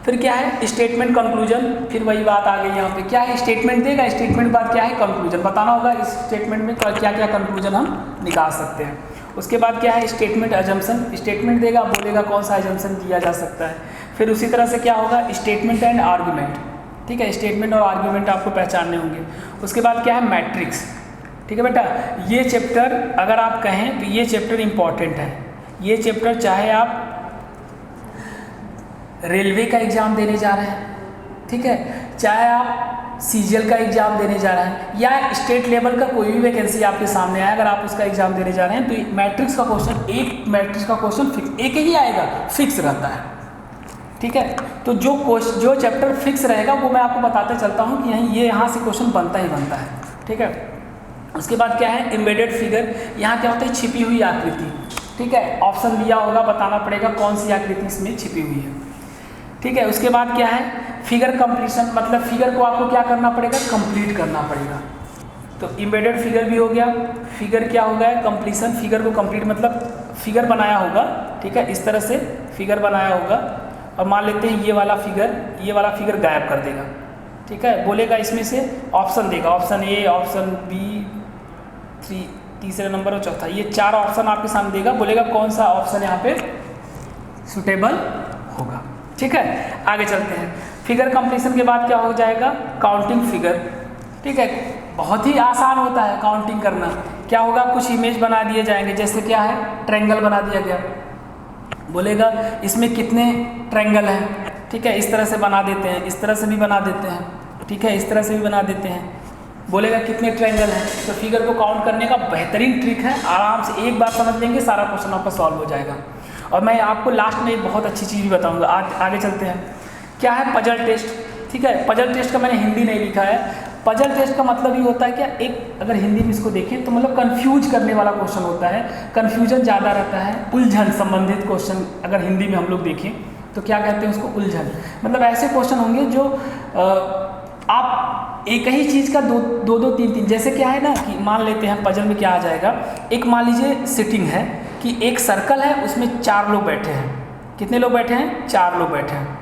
फिर क्या है स्टेटमेंट कंक्लूजन, फिर वही बात आ गई यहाँ पे, क्या है स्टेटमेंट देगा, स्टेटमेंट बाद क्या है कंक्लूजन, बताना होगा इस स्टेटमेंट में क्या क्या कंक्लूजन हम निकाल सकते हैं। उसके बाद क्या है स्टेटमेंट अजम्पशन, स्टेटमेंट देगा, बोलेगा कौन सा अजम्पशन किया जा सकता है। फिर उसी तरह से क्या होगा स्टेटमेंट एंड आर्ग्यूमेंट, ठीक है, स्टेटमेंट और आर्ग्यूमेंट आपको पहचानने होंगे। उसके बाद क्या है मैट्रिक्स, ठीक है बेटा, ये चैप्टर अगर आप कहें तो ये चैप्टर इंपॉर्टेंट है। ये चैप्टर चाहे आप रेलवे का एग्ज़ाम देने जा रहे हैं, ठीक है, चाहे आप सीजीएल का एग्ज़ाम देने जा रहे हैं या स्टेट लेवल का कोई भी वैकेंसी आपके सामने आए, अगर आप उसका एग्ज़ाम देने जा रहे हैं तो मैट्रिक्स का क्वेश्चन, एक मैट्रिक्स का क्वेश्चन फिक्स एक ही आएगा, फिक्स रहता है, ठीक है। तो जो चैप्टर फिक्स रहेगा वो मैं आपको बताते चलता हूँ कि यहाँ से क्वेश्चन बनता ही बनता है, ठीक है। उसके बाद क्या है एम्बेडेड फिगर, यहाँ क्या होता है छिपी हुई आकृति, ठीक है, ऑप्शन दिया होगा, बताना पड़ेगा कौन सी आकृति इसमें छिपी हुई है, ठीक है। उसके बाद क्या है फिगर कंप्लीशन, मतलब फिगर को आपको क्या करना पड़ेगा कंप्लीट करना पड़ेगा। तो एम्बेडेड फिगर भी हो गया, फिगर क्या हो गया कंप्लीशन, फिगर को कंप्लीट मतलब फिगर बनाया होगा, ठीक है, इस तरह से फिगर बनाया होगा और मान लेते हैं ये वाला फिगर गायब कर देगा, ठीक है, बोलेगा इसमें से ऑप्शन देगा, ऑप्शन ए, ऑप्शन बी, तीसरे नंबर और चौथा, ये 4 ऑप्शन आपके सामने देगा, बोलेगा कौन सा ऑप्शन यहाँ पे सुटेबल होगा, ठीक है। आगे चलते हैं, फिगर कंप्लीशन के बाद क्या हो जाएगा काउंटिंग फिगर, ठीक है, बहुत ही आसान होता है काउंटिंग करना। क्या होगा कुछ इमेज बना दिए जाएंगे, जैसे क्या है ट्रायंगल बना दिया गया, बोलेगा इसमें कितने ट्रायंगल हैं, ठीक है, इस तरह से बना देते हैं, इस तरह से भी बना देते हैं, ठीक है, इस तरह से भी बना देते हैं, बोलेगा कितने ट्रायंगल हैं। तो फिगर को काउंट करने का बेहतरीन ट्रिक है, आराम से एक बार समझ लेंगे सारा क्वेश्चन आपका सॉल्व हो जाएगा। और मैं आपको लास्ट में एक बहुत अच्छी चीज़ भी बताऊंगा। आगे चलते हैं, क्या है पजल टेस्ट, ठीक है, पजल टेस्ट का मैंने हिंदी नहीं लिखा है। पजल टेस्ट का मतलब ये होता है क्या, एक अगर हिंदी में इसको देखें तो मतलब कंफ्यूज करने वाला क्वेश्चन होता है, कन्फ्यूजन ज़्यादा रहता है, उलझन संबंधित क्वेश्चन अगर हिंदी में हम लोग देखें तो क्या कहते हैं उसको उलझन, मतलब ऐसे क्वेश्चन होंगे जो आप एक ही चीज़ का दो तीन, जैसे क्या है ना कि मान लेते हैं पजल में क्या आ जाएगा, एक मान लीजिए सिटिंग है कि एक सर्कल है उसमें 4 लोग बैठे हैं, कितने लोग बैठे हैं 4 लोग बैठे हैं,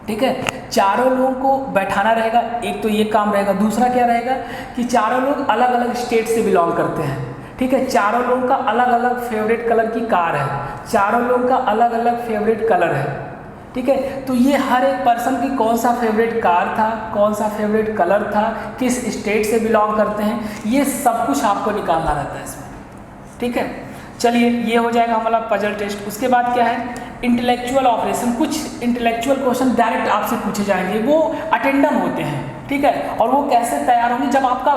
ठीक है, चारों लोगों को बैठाना रहेगा, एक तो ये काम रहेगा, दूसरा क्या रहेगा कि चारों लोग अलग अलग स्टेट से बिलोंग करते हैं, ठीक है, चारों लोगों का अलग अलग फेवरेट कलर की कार है, चारों लोगों का अलग अलग फेवरेट कलर है, ठीक है। तो ये हर एक पर्सन की कौन सा फेवरेट कार था, कौन सा फेवरेट कलर था, किस स्टेट से बिलोंग करते हैं, ये सब कुछ आपको निकालना रहता है इसमें, ठीक है। चलिए ये हो जाएगा हमारा पजल टेस्ट। उसके बाद क्या है इंटेलेक्चुअल ऑपरेशन, कुछ इंटेलेक्चुअल क्वेश्चन डायरेक्ट आपसे पूछे जाएंगे, वो अटेंडम होते हैं, ठीक है, और वो कैसे तैयार होंगे जब आपका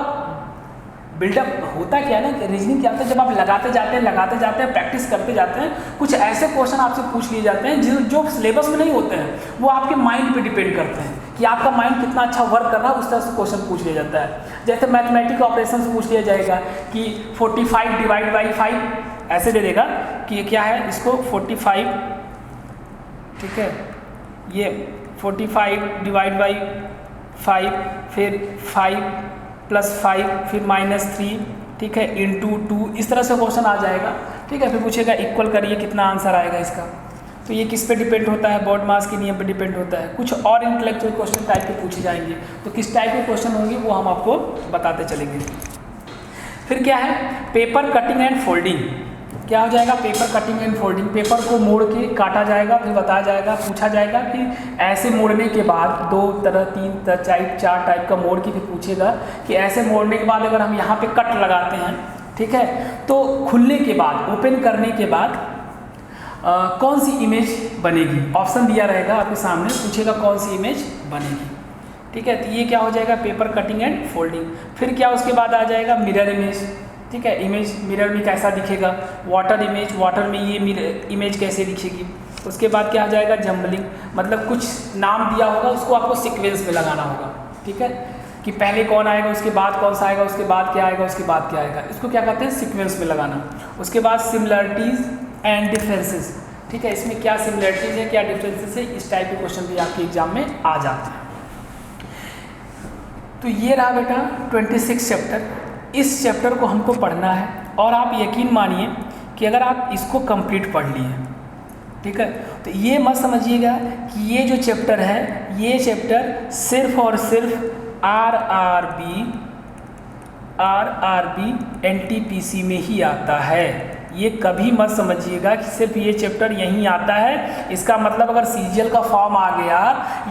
बिल्डअप होता क्या है ना, रीजनिंग क्या होता है, जब आप लगाते जाते हैं प्रैक्टिस करते जाते हैं, कुछ ऐसे क्वेश्चन आपसे पूछ लिए जाते हैं जो सिलेबस में नहीं होते हैं, वो आपके माइंड पे डिपेंड करते हैं कि आपका माइंड कितना अच्छा वर्क कर रहा है, उस तरह से क्वेश्चन पूछ लिया जाता है। जैसे मैथमेटिक ऑपरेशन से पूछ लिया जाएगा कि 45 डिवाइड बाई 5 ऐसे दे देगा कि क्या है इसको 45, ठीक है, ये 45 डिवाइड बाई 5, फिर 5 + 5, फिर -3, ठीक है, × 2, इस तरह से क्वेश्चन आ जाएगा, ठीक है। फिर पूछेगा इक्वल करिए कितना आंसर आएगा इसका। तो ये किस पे डिपेंड होता है, बोर्ड मास के नियम पे डिपेंड होता है। कुछ और इंटेलेक्चुअल क्वेश्चन टाइप के पूछे जाएंगे, तो किस टाइप के क्वेश्चन होंगे वो हम आपको बताते चलेंगे। फिर क्या है पेपर कटिंग एंड फोल्डिंग, क्या हो जाएगा paper cutting and folding, paper को मोड़ के काटा जाएगा, फिर बताया जाएगा, पूछा जाएगा कि ऐसे मोड़ने के बाद 2 तरह 3 तरह 4 टाइप का मोड़ के, फिर पूछेगा कि ऐसे मोड़ने के बाद अगर हम यहाँ पे कट लगाते हैं, ठीक है, तो खुलने के बाद ओपन करने के बाद कौन सी इमेज बनेगी, ऑप्शन दिया रहेगा आपके सामने, पूछेगा कौन सी इमेज बनेगी, ठीक है। तो ये क्या हो जाएगा पेपर कटिंग एंड फोल्डिंग। फिर क्या उसके बाद आ जाएगा मिरर इमेज, ठीक है, इमेज मिरर में कैसा दिखेगा, वाटर इमेज, वाटर में ये मिरर इमेज कैसे दिखेगी। उसके बाद क्या आ जाएगा जम्बलिंग, मतलब कुछ नाम दिया होगा उसको आपको सीक्वेंस में लगाना होगा, ठीक है, कि पहले कौन आएगा, उसके बाद कौन सा आएगा, उसके बाद क्या आएगा, उसके बाद क्या आएगा, इसको क्या कहते हैं सीक्वेंस में लगाना। उसके बाद सिमिलरिटीज़ एंड डिफरेंसेस, ठीक है, इसमें क्या सिमिलरिटीज़ है क्या डिफरेंसेस है, इस टाइप के क्वेश्चन भी आपके एग्जाम में आ जाते हैं। तो ये रहा बेटा 26 चैप्टर। इस चैप्टर को हमको पढ़ना है और आप यकीन मानिए कि अगर आप इसको कंप्लीट पढ़ लिए, ठीक है, तो ये मत समझिएगा कि ये जो चैप्टर है, ये चैप्टर सिर्फ और सिर्फ आरआरबी एनटीपीसी में ही आता है। ये कभी मत समझिएगा कि सिर्फ ये चैप्टर यहीं आता है। इसका मतलब अगर सीजीएल का फॉर्म आ गया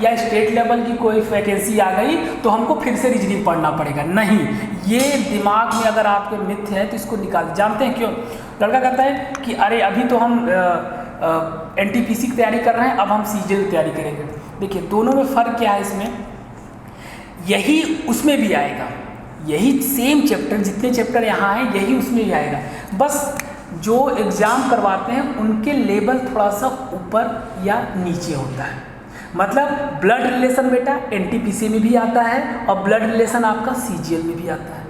या स्टेट लेवल की कोई वैकेंसी आ गई तो हमको फिर से रीजनिंग पढ़ना पड़ेगा, नहीं। ये दिमाग में अगर आपके मिथ्य है तो इसको निकाल। जानते हैं क्यों? लड़का कहता है कि अरे अभी तो हम एनटीपीसी की तैयारी कर रहे हैं, अब हम सीजीएल की तैयारी करेंगे। देखिए दोनों में फ़र्क क्या है इसमें, यही उसमें भी आएगा, यही सेम चैप्टर, जितने चैप्टर यहाँ हैं यही उसमें भी आएगा। बस जो एग्ज़ाम करवाते हैं उनके लेवल थोड़ा सा ऊपर या नीचे होता है। मतलब ब्लड रिलेशन बेटा एनटीपीसी में भी आता है और ब्लड रिलेशन आपका सीजीएल में भी आता है,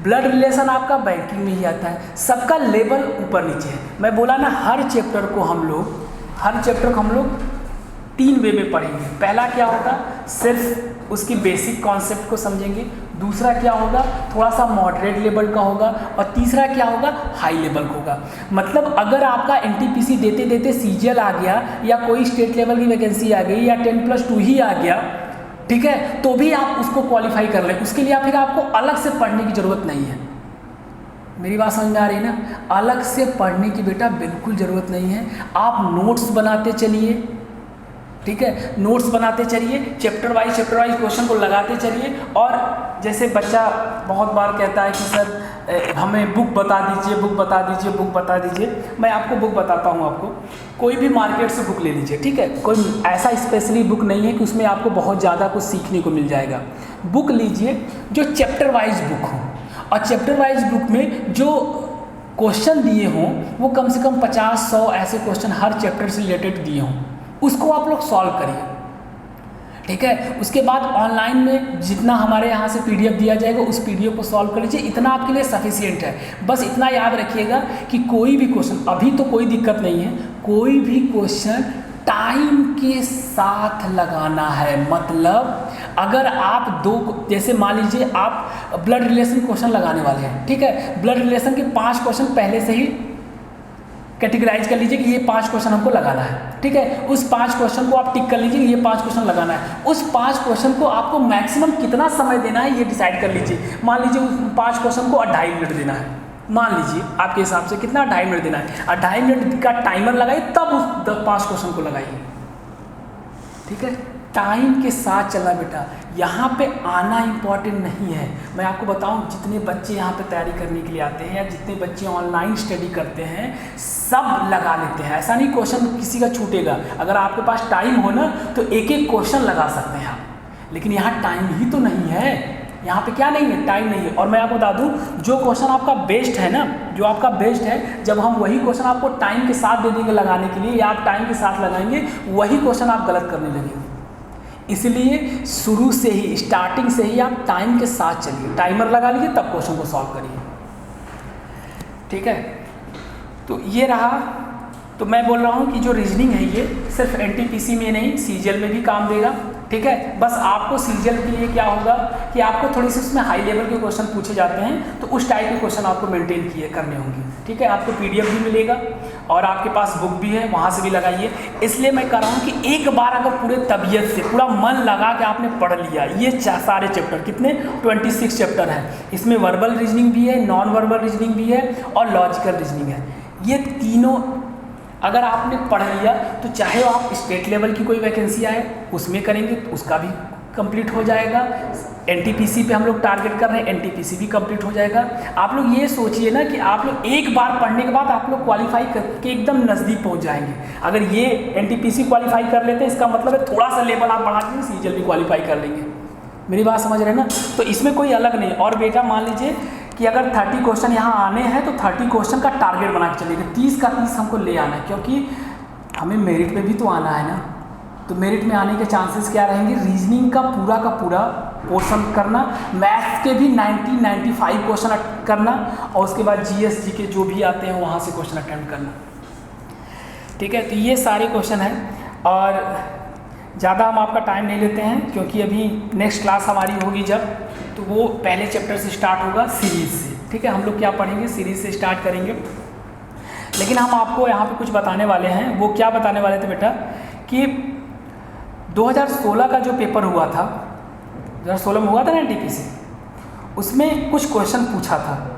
ब्लड रिलेशन आपका बैंकिंग में ही आता है। सबका लेवल ऊपर नीचे है। मैं बोला ना, हर चैप्टर को हम लोग 3 वे में पढ़ेंगे। पहला क्या होगा, सिर्फ उसकी बेसिक कॉन्सेप्ट को समझेंगे। दूसरा क्या होगा, थोड़ा सा मॉडरेट लेवल का होगा। और तीसरा क्या होगा, हाई लेवल का होगा। मतलब अगर आपका एनटीपीसी देते देते सीजीएल आ गया या कोई स्टेट लेवल की वैकेंसी आ गई या 10+2 ही आ गया, ठीक है, तो भी आप उसको क्वालिफाई कर लें। उसके लिए फिर आपको अलग से पढ़ने की ज़रूरत नहीं है। मेरी बात समझ में आ रही है ना? अलग से पढ़ने की बेटा बिल्कुल ज़रूरत नहीं है। आप नोट्स बनाते चलिए, ठीक है, नोट्स बनाते चलिए, चैप्टर वाइज क्वेश्चन को लगाते चलिए। और जैसे बच्चा बहुत बार कहता है कि सर हमें बुक बता दीजिए, मैं आपको बुक बताता हूँ। आपको कोई भी मार्केट से बुक ले लीजिए, ठीक है, कोई ऐसा स्पेशली बुक नहीं है कि उसमें आपको बहुत ज़्यादा कुछ सीखने को मिल जाएगा। बुक लीजिए जो चैप्टर वाइज बुक हो, और चैप्टर वाइज बुक में जो क्वेश्चन दिए हों वो कम से कम 50-100 ऐसे क्वेश्चन हर चैप्टर से रिलेटेड दिए हों, उसको आप लोग सॉल्व करिए, ठीक है। उसके बाद ऑनलाइन में जितना हमारे यहाँ से पीडीएफ दिया जाएगा उस पीडीएफ को सॉल्व कर लीजिए। इतना आपके लिए सफिशिएंट है। बस इतना याद रखिएगा कि कोई भी क्वेश्चन, अभी तो कोई दिक्कत नहीं है, कोई भी क्वेश्चन टाइम के साथ लगाना है। मतलब अगर आप जैसे मान लीजिए आप ब्लड रिलेशन क्वेश्चन लगाने वाले हैं, ठीक है, ब्लड रिलेशन के 5 क्वेश्चन पहले से ही कैटेगराइज कर लीजिए कि ये 5 क्वेश्चन हमको लगाना है, ठीक है। उस 5 क्वेश्चन को आप टिक कर लीजिए, ये 5 क्वेश्चन लगाना है। उस 5 क्वेश्चन को आपको मैक्सिमम कितना समय देना है ये डिसाइड कर लीजिए। मान लीजिए उस 5 क्वेश्चन को 2.5 मिनट देना है, मान लीजिए आपके हिसाब से कितना 2.5 मिनट देना है। 2.5 मिनट का टाइमर लगाइए, तब उस 5 क्वेश्चन को लगाइए, ठीक है। टाइम के साथ चलना बेटा, यहाँ पे आना इम्पॉर्टेंट नहीं है। मैं आपको बताऊँ, जितने बच्चे यहाँ पे तैयारी करने के लिए आते हैं या जितने बच्चे ऑनलाइन स्टडी करते हैं, सब लगा लेते हैं। ऐसा नहीं क्वेश्चन किसी का छूटेगा। अगर आपके पास टाइम हो ना तो एक एक क्वेश्चन लगा सकते हैं आप, लेकिन यहाँ टाइम ही तो नहीं है। यहाँ पे क्या नहीं है, टाइम नहीं है। और मैं आपको बता दूँ, जो क्वेश्चन आपका बेस्ट है ना, जो आपका बेस्ट है, जब हम वही क्वेश्चन आपको टाइम के साथ दे देंगे लगाने के लिए, या आप टाइम के साथ लगाएंगे, वही क्वेश्चन आप गलत करने लगेंगे। इसलिए शुरू से ही, स्टार्टिंग से ही आप टाइम के साथ चलिए, टाइमर लगा लीजिए, तब क्वेश्चन को सॉल्व करिए, ठीक है। तो ये रहा। तो मैं बोल रहा हूँ कि जो रीजनिंग है ये सिर्फ एनटीपीसी में नहीं, सीजीएल में भी काम देगा, ठीक है। बस आपको सीजीएल के लिए क्या होगा कि आपको थोड़ी सी उसमें हाई लेवल के क्वेश्चन पूछे जाते हैं, तो उस टाइप के क्वेश्चन आपको मेंटेन करने होंगे, ठीक है। आपको पीडीएफ भी मिलेगा और आपके पास बुक भी है, वहाँ से भी लगाइए। इसलिए मैं कह रहा हूँ कि एक बार अगर पूरे तबीयत से, पूरा मन लगा के आपने पढ़ लिया, ये सारे चैप्टर, कितने 26 चैप्टर हैं, इसमें वर्बल रीजनिंग भी है, नॉन वर्बल रीजनिंग भी है और लॉजिकल रीजनिंग है। ये तीनों अगर आपने पढ़ लिया तो चाहे आप स्टेट लेवल की कोई वैकेंसी आए उसमें करेंगे तो उसका भी कंप्लीट हो जाएगा। एनटीपीसी पे हम लोग टारगेट कर रहे हैं, एनटीपीसी भी कंप्लीट हो जाएगा। आप लोग ये सोचिए ना कि आप लोग एक बार पढ़ने के बाद आप लोग क्वालिफाई करके एकदम नज़दीक पहुंच जाएंगे। अगर ये एनटीपीसी क्वालिफाई कर लेते हैं, इसका मतलब है थोड़ा सा लेवल आप बढ़ा के सीजीएल भी क्वालिफाई कर लेंगे। मेरी बात समझ रहे हैं ना? तो इसमें कोई अलग नहीं। और बेटा मान लीजिए कि अगर 30 क्वेश्चन यहाँ आने हैं तो 30 क्वेश्चन का टारगेट बना के चलिए, 30 का 30 हमको ले आना है, क्योंकि हमें मेरिट में भी तो आना है ना। तो मेरिट में आने के चांसेस क्या रहेंगे, रीजनिंग का पूरा पोर्शन करना, मैथ्स के भी 90-95 क्वेश्चन करना, और उसके बाद जीएस जीके जो भी आते हैं वहाँ से क्वेश्चन अटेम्प्ट करना, ठीक है। तो ये सारे क्वेश्चन हैं। और ज़्यादा हम आपका टाइम नहीं लेते हैं, क्योंकि अभी नेक्स्ट क्लास हमारी होगी जब, तो वो पहले चैप्टर से स्टार्ट होगा, सीरीज़ से। ठीक है, हम लोग क्या पढ़ेंगे, सीरीज़ से स्टार्ट करेंगे। लेकिन हम आपको यहाँ पे कुछ बताने वाले हैं। वो क्या बताने वाले थे बेटा, कि 2016 का जो पेपर हुआ था, 2016 में हुआ था ना NTPC, उसमें कुछ क्वेश्चन पूछा था।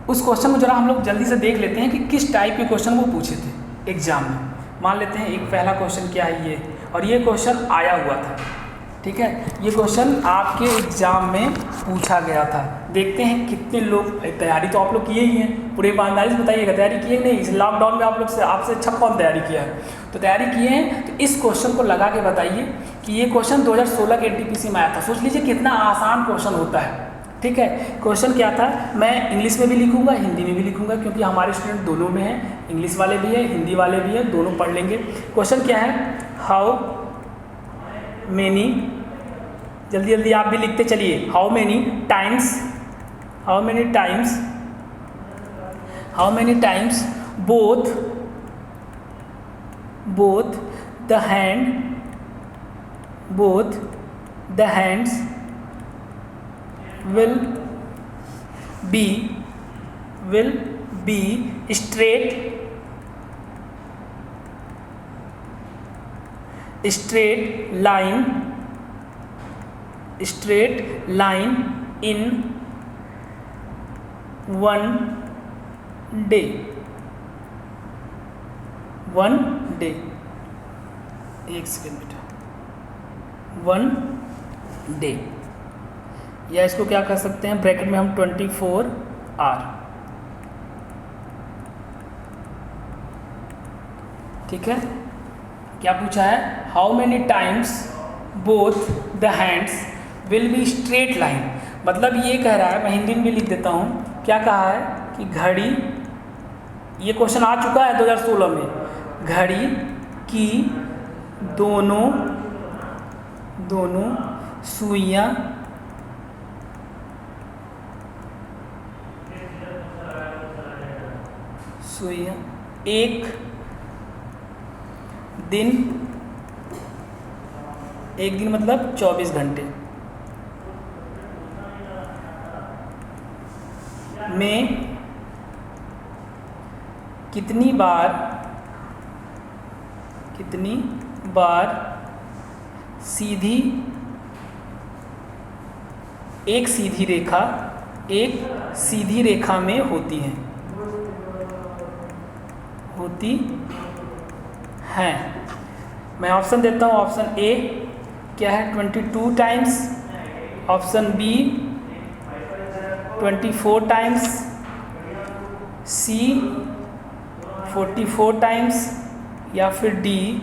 उस क्वेश्चन को जरा हम लोग जल्दी से देख लेते हैं कि किस टाइप के क्वेश्चन वो पूछे थे एग्जाम में। मान लेते हैं एक पहला क्वेश्चन क्या है ये, और ये क्वेश्चन आया हुआ था। ठीक है, ये क्वेश्चन आपके एग्जाम में पूछा गया था। देखते हैं कितने लोग, तैयारी तो आप लोग किए ही हैं, पूरे ईमानदारी से बताइएगा, तैयारी किए नहीं? इस लॉकडाउन में आप लोग से आपसे अच्छा कौन तैयारी किया है? तो तैयारी किए हैं, तो इस क्वेश्चन को लगा के बताइए कि ये क्वेश्चन 2016 के NTPC में आया था। सोच लीजिए कितना आसान क्वेश्चन होता है। ठीक है, क्वेश्चन क्या था, मैं इंग्लिश में भी लिखूंगा, हिंदी में भी लिखूंगा, क्योंकि हमारे स्टूडेंट दोनों में हैं, इंग्लिश वाले भी हैं, हिंदी वाले भी हैं, दोनों पढ़ लेंगे। क्वेश्चन क्या है, हाउ मेनी, जल्दी जल्दी आप भी लिखते चलिए, how many times both the hands will be straight line in one day। एक सेकेंड बेटा, 1 डे, या इसको क्या कर सकते हैं, ब्रैकेट में हम 24 आवर। ठीक है, क्या पूछा है, how many times both the hands will be straight line. मतलब ये कह रहा है, मैं हिंदी में भी लिख देता हूँ, क्या कहा है कि घड़ी, ये क्वेश्चन आ चुका है 2016 में, घड़ी की दोनों सुइयाँ एक दिन मतलब 24 घंटे में कितनी बार एक सीधी रेखा में होती हैं। मैं ऑप्शन देता हूँ। ऑप्शन ए क्या है, 22 टाइम्स, ऑप्शन बी 24 टाइम्स, सी 44 टाइम्स, या फिर डी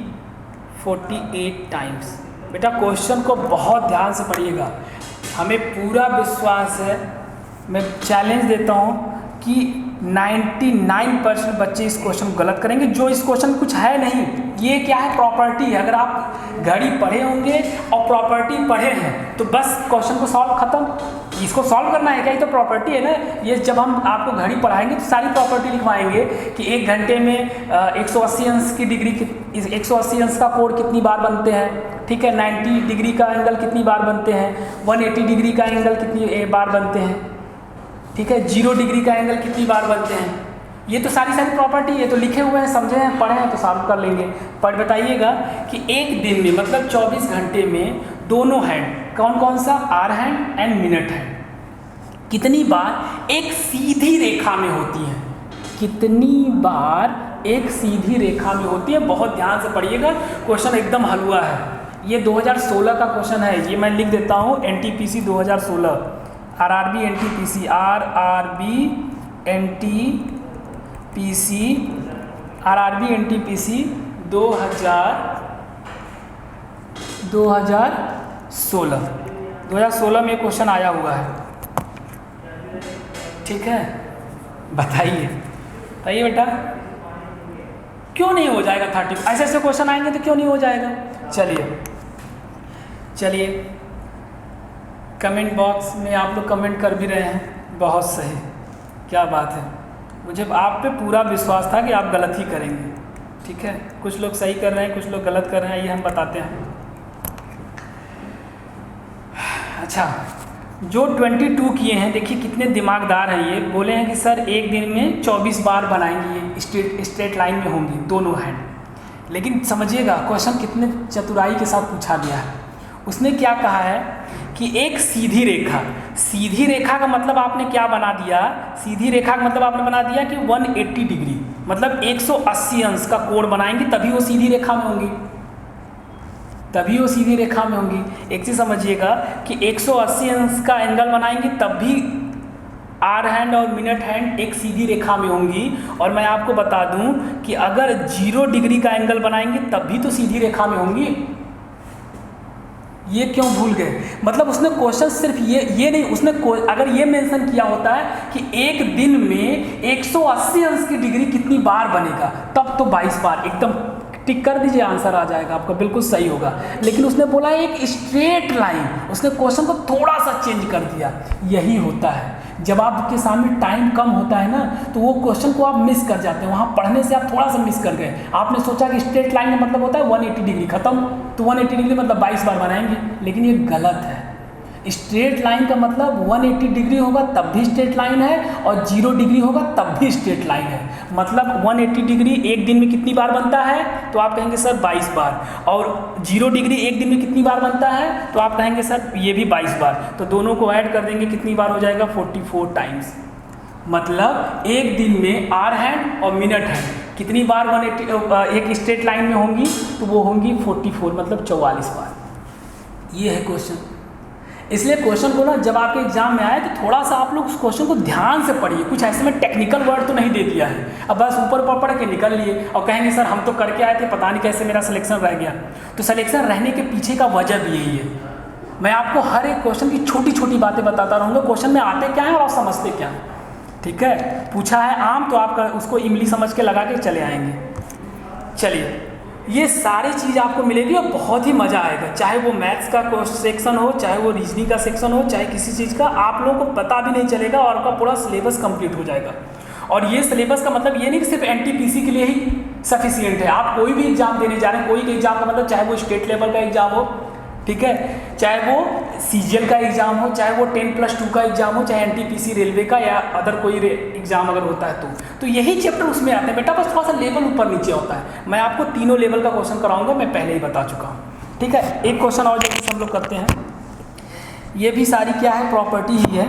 48 टाइम्स। बेटा क्वेश्चन को बहुत ध्यान से पढ़िएगा, हमें पूरा विश्वास है, मैं चैलेंज देता हूँ कि 99% बच्चे इस क्वेश्चन को गलत करेंगे। जो इस क्वेश्चन कुछ है नहीं, ये क्या है, प्रॉपर्टी है। अगर आप घड़ी पढ़े होंगे और प्रॉपर्टी पढ़े हैं तो बस क्वेश्चन को सॉल्व खत्म। इसको सॉल्व करना है क्या, ये तो प्रॉपर्टी है ना। ये जब हम आपको घड़ी पढ़ाएंगे तो सारी प्रॉपर्टी लिखवाएंगे कि 1 घंटे में 180 अंश की डिग्री, 180 अंश का कोण कितनी बार बनते हैं। ठीक है, 90 डिग्री का एंगल कितनी बार बनते हैं, 180 डिग्री का एंगल कितनी बार बनते हैं। ठीक है, 0 डिग्री का एंगल कितनी बार बनते हैं। ये तो सारी प्रॉपर्टी है, तो लिखे हुए हैं, समझे हैं, पढ़े हैं, तो सॉल्व कर लेंगे। पर बताइएगा कि एक दिन में मतलब 24 घंटे में दोनों हैंड, कौन कौन सा, hour hand and minute hand, कितनी बार एक सीधी रेखा में होती हैं, कितनी बार एक सीधी रेखा में होती है। बहुत ध्यान से पढ़िएगा, क्वेश्चन एकदम हलवा है। ये 2016 का क्वेश्चन है, ये मैं लिख देता हूँ, NTPC 2016, RRB NTPC, RRB NTPC 2016 में क्वेश्चन आया हुआ है। ठीक है, बताइए बेटा क्यों नहीं हो जाएगा 30? ऐसे क्वेश्चन आएंगे तो क्यों नहीं हो जाएगा। चलिए कमेंट बॉक्स में आप लोग कमेंट कर भी रहे हैं, बहुत सही, क्या बात है। मुझे आप पे पूरा विश्वास था कि आप गलत ही करेंगे। ठीक है, कुछ लोग सही कर रहे हैं, कुछ लोग गलत कर रहे हैं, ये हम बताते हैं। अच्छा, जो 22 किए हैं, देखिए कितने दिमागदार हैं ये। बोले हैं कि सर एक दिन में 24 बार बनाएंगे, ये स्ट्रेट लाइन में होंगी दोनों हैंड। लेकिन समझिएगा क्वेश्चन कितने चतुराई के साथ पूछा गया है। उसने क्या कहा है कि एक सीधी रेखा, सीधी रेखा का मतलब आपने क्या बना दिया, सीधी रेखा का मतलब आपने बना दिया कि 180 डिग्री, मतलब 180 अंश का कोण बनाएंगे तभी वो सीधी रेखा में होंगी, तभी वो सीधी रेखा में होंगी। एक चीज़ समझिएगा कि 180 अंश का एंगल बनाएंगे तब भी आर हैंड और मिनट हैंड एक सीधी रेखा में होंगी। और मैं आपको बता दूं कि अगर 0 डिग्री का एंगल बनाएंगे तब भी तो सीधी रेखा में होंगी। ये क्यों भूल गए? मतलब उसने क्वेश्चन सिर्फ ये नहीं, उसने अगर ये मेंशन किया होता है कि एक दिन में 180 अंश की डिग्री कितनी बार बनेगा, तब तो 22 बार एकदम टिक कर दीजिए, आंसर आ जाएगा आपका, बिल्कुल सही होगा। लेकिन उसने बोला एक स्ट्रेट लाइन, उसने क्वेश्चन को थोड़ा सा चेंज कर दिया। यही होता है जब आपके सामने टाइम कम होता है ना, तो वो क्वेश्चन को आप मिस कर जाते हैं। वहाँ पढ़ने से आप थोड़ा सा मिस कर गए। आपने सोचा कि स्ट्रेट लाइन का मतलब होता है 180 डिग्री, खत्म, तो 180 डिग्री मतलब 22 बार बनाएंगे, लेकिन ये गलत है। स्ट्रेट लाइन का मतलब 180 डिग्री होगा तब भी स्ट्रेट लाइन है, और 0 डिग्री होगा तब भी स्ट्रेट लाइन है। मतलब 180 डिग्री एक दिन में कितनी बार बनता है, तो आप कहेंगे सर 22 बार। और 0 डिग्री एक दिन में कितनी बार बनता है, तो आप कहेंगे सर ये भी 22 बार। तो दोनों को ऐड कर देंगे, कितनी बार हो जाएगा, 44 टाइम्स। मतलब एक दिन में आर हैंड और मिनट हैंड कितनी बार 180 एक स्ट्रेट लाइन में होंगी, तो वो होंगी 44, मतलब 44 बार। ये है क्वेश्चन। इसलिए क्वेश्चन को ना जब आपके एग्जाम में आए तो थोड़ा सा आप लोग उस क्वेश्चन को ध्यान से पढ़िए। कुछ ऐसे में टेक्निकल वर्ड तो नहीं दे दिया है, अब बस ऊपर ऊपर पढ़ के निकल लिए और कहेंगे सर हम तो करके आए थे, पता नहीं कैसे मेरा सिलेक्शन रह गया। तो सिलेक्शन रहने के पीछे का वजह भी यही है। मैं आपको हर एक क्वेश्चन की छोटी छोटी बातें बताता रहूँगा, क्वेश्चन में आते क्या है और आप समझते क्या हैं। ठीक है, पूछा है आम तो आप उसको इमली समझ के लगा के चले आएंगे। चलिए, ये सारी चीज़ आपको मिलेगी और बहुत ही मज़ा आएगा। चाहे वो मैथ्स का सेक्शन हो, चाहे वो रीजनिंग का सेक्शन हो, चाहे किसी चीज़ का, आप लोगों को पता भी नहीं चलेगा और आपका पूरा सिलेबस कंप्लीट हो जाएगा। और ये सिलेबस का मतलब ये नहीं कि सिर्फ एनटीपीसी के लिए ही सफिशिएंट है। आप कोई भी एग्जाम देने जा रहे हैं, कोई भी एग्जाम का मतलब चाहे वो स्टेट लेवल का एग्जाम हो, ठीक है, चाहे वो सीजीएल का एग्जाम हो, चाहे वो 10+2 का एग्जाम हो, चाहे एनटीपीसी रेलवे का या अदर कोई एग्जाम अगर होता है तो यही चैप्टर उसमें आते हैं बेटा। बस थोड़ा सा लेवल ऊपर नीचे होता है। मैं आपको तीनों लेवल का क्वेश्चन कराऊंगा, मैं पहले ही बता चुका हूँ। ठीक है, एक क्वेश्चन और जल्दी से हम लोग करते हैं। ये भी सारी क्या है, प्रॉपर्टी ही है,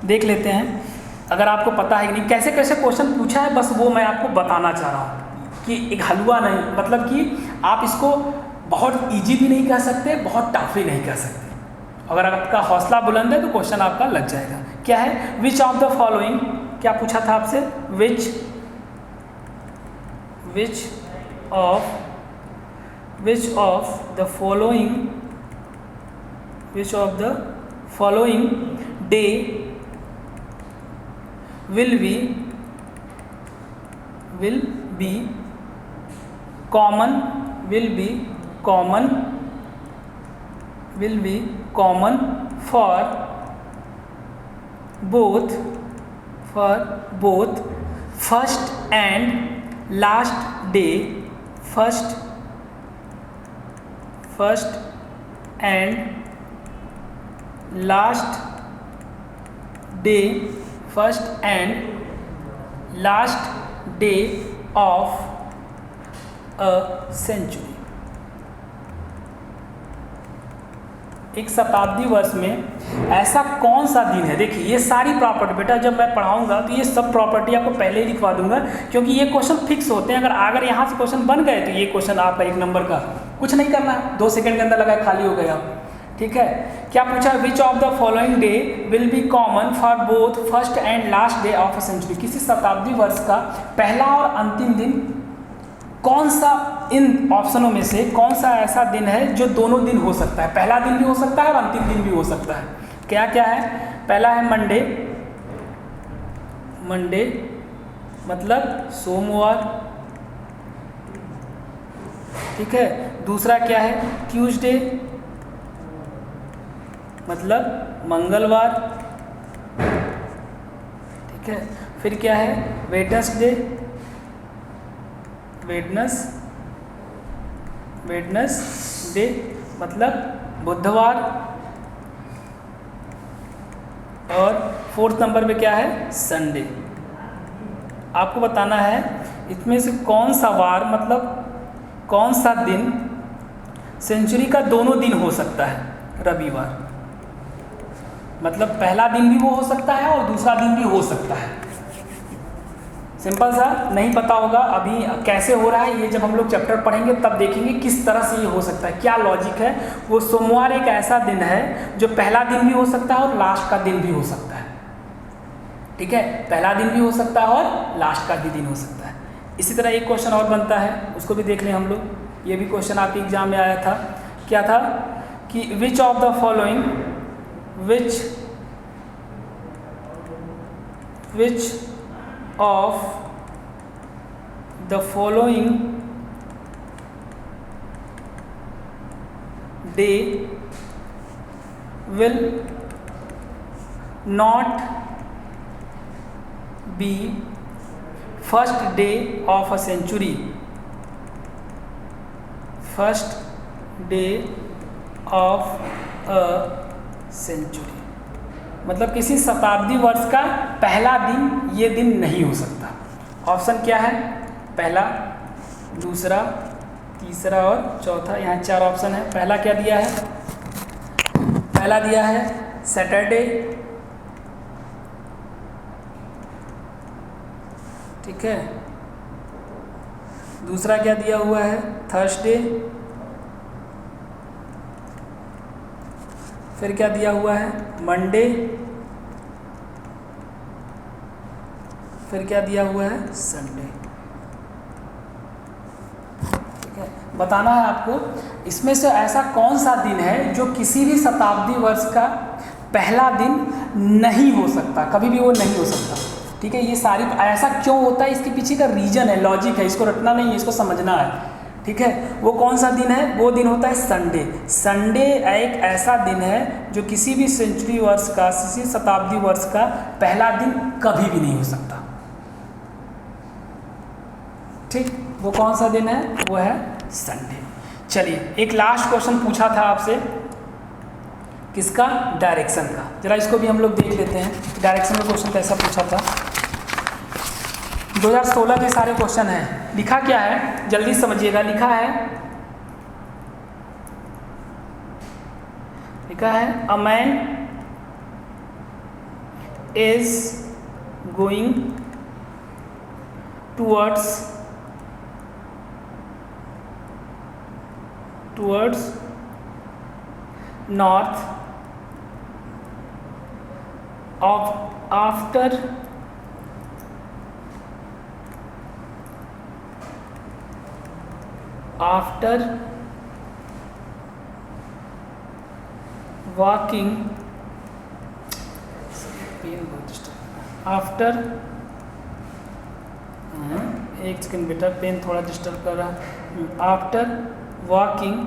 देख लेते हैं अगर आपको पता है कि नहीं। कैसे कैसे क्वेश्चन पूछा है बस वो मैं आपको बताना चाह रहा हूँ कि एक हलवा नहीं, मतलब कि आप इसको बहुत इजी भी नहीं कह सकते, बहुत टफ भी नहीं कह सकते। अगर आपका हौसला बुलंद है तो क्वेश्चन आपका लग जाएगा। क्या है, विच ऑफ द फॉलोइंग, क्या पूछा था आपसे, विच of the following day will be common for both first and last day, first and last day of a century। एक शताब्दी वर्ष में ऐसा कौन सा दिन है। देखिए ये सारी प्रॉपर्टी बेटा जब मैं पढ़ाऊंगा तो ये सब प्रॉपर्टी आपको पहले ही लिखवा दूंगा, क्योंकि ये क्वेश्चन फिक्स होते हैं। अगर यहाँ से क्वेश्चन बन गए तो ये क्वेश्चन आपका 1 नंबर का, कुछ नहीं करना है, 2 सेकंड के अंदर लगा खाली हो गया। ठीक है, क्या पूछा, which of the following day will be common for both first and last day of a century. किसी शताब्दी वर्ष का पहला और अंतिम दिन कौन सा, इन ऑप्शनों में से कौन सा ऐसा दिन है जो दोनों दिन हो सकता है, पहला दिन भी हो सकता है और अंतिम दिन भी हो सकता है। क्या क्या है, पहला है मंडे मतलब सोमवार, ठीक है। दूसरा क्या है, ट्यूसडे मतलब मंगलवार, ठीक है। फिर क्या है, वेडनेसडे मतलब बुधवार, और 4th नंबर पे क्या है, संडे। आपको बताना है इसमें से कौन सा वार मतलब कौन सा दिन सेंचुरी का दोनों दिन हो सकता है। रविवार मतलब पहला दिन भी वो हो सकता है और दूसरा दिन भी हो सकता है। सिंपल सा, नहीं पता होगा अभी कैसे हो रहा है, ये जब हम लोग चैप्टर पढ़ेंगे तब देखेंगे किस तरह से ये हो सकता है, क्या लॉजिक है। वो सोमवार एक ऐसा दिन है जो पहला दिन भी हो सकता है और लास्ट का दिन भी हो सकता है। ठीक है, पहला दिन भी हो सकता है और लास्ट का भी दिन हो सकता है। इसी तरह एक क्वेश्चन और बनता है, उसको भी देख लें हम लोग। ये भी क्वेश्चन आपके एग्जाम में आया था। क्या था कि विच of the following which of the following day will not be first day of a century? First day of a century मतलब किसी शताब्दी वर्ष का पहला दिन ये दिन नहीं हो सकता। ऑप्शन क्या है, पहला, दूसरा, तीसरा और चौथा। यहाँ 4 ऑप्शन है। पहला क्या दिया है, पहला दिया है सैटरडे, ठीक है। दूसरा क्या दिया हुआ है, थर्सडे। फिर क्या दिया हुआ है, मंडे। फिर क्या दिया हुआ है, संडे। ठीक है, बताना है आपको इसमें से ऐसा कौन सा दिन है जो किसी भी शताब्दी वर्ष का पहला दिन नहीं हो सकता, कभी भी वो नहीं हो सकता। ठीक है, ये सारी ऐसा क्यों होता है, इसके पीछे का रीजन है, लॉजिक है, इसको रटना नहीं है, इसको समझना है। ठीक है, वो कौन सा दिन है, वो दिन होता है संडे। संडे एक ऐसा दिन है जो किसी भी सेंचुरी वर्ष का, किसी शताब्दी वर्ष का पहला दिन कभी भी नहीं हो सकता। ठीक, वो कौन सा दिन है, वो है संडे। चलिए एक लास्ट क्वेश्चन पूछा था आपसे, किसका, डायरेक्शन का। जरा इसको भी हम लोग देख लेते हैं डायरेक्शन का क्वेश्चन कैसा पूछा था। 2016 के सारे क्वेश्चन हैं। लिखा क्या है, जल्दी समझिएगा। लिखा है a man is going towards north after walking एक सेकेंड बेटा, पेन थोड़ा डिस्टर्ब कर रहा है। After walking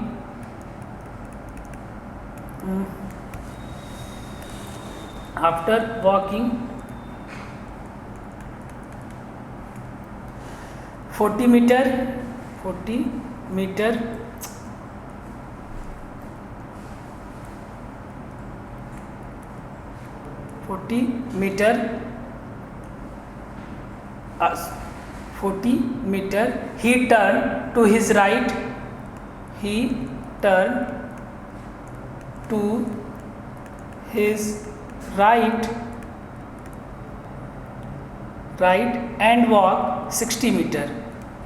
40 metre 40 metre he turned to his right and walk 60 meter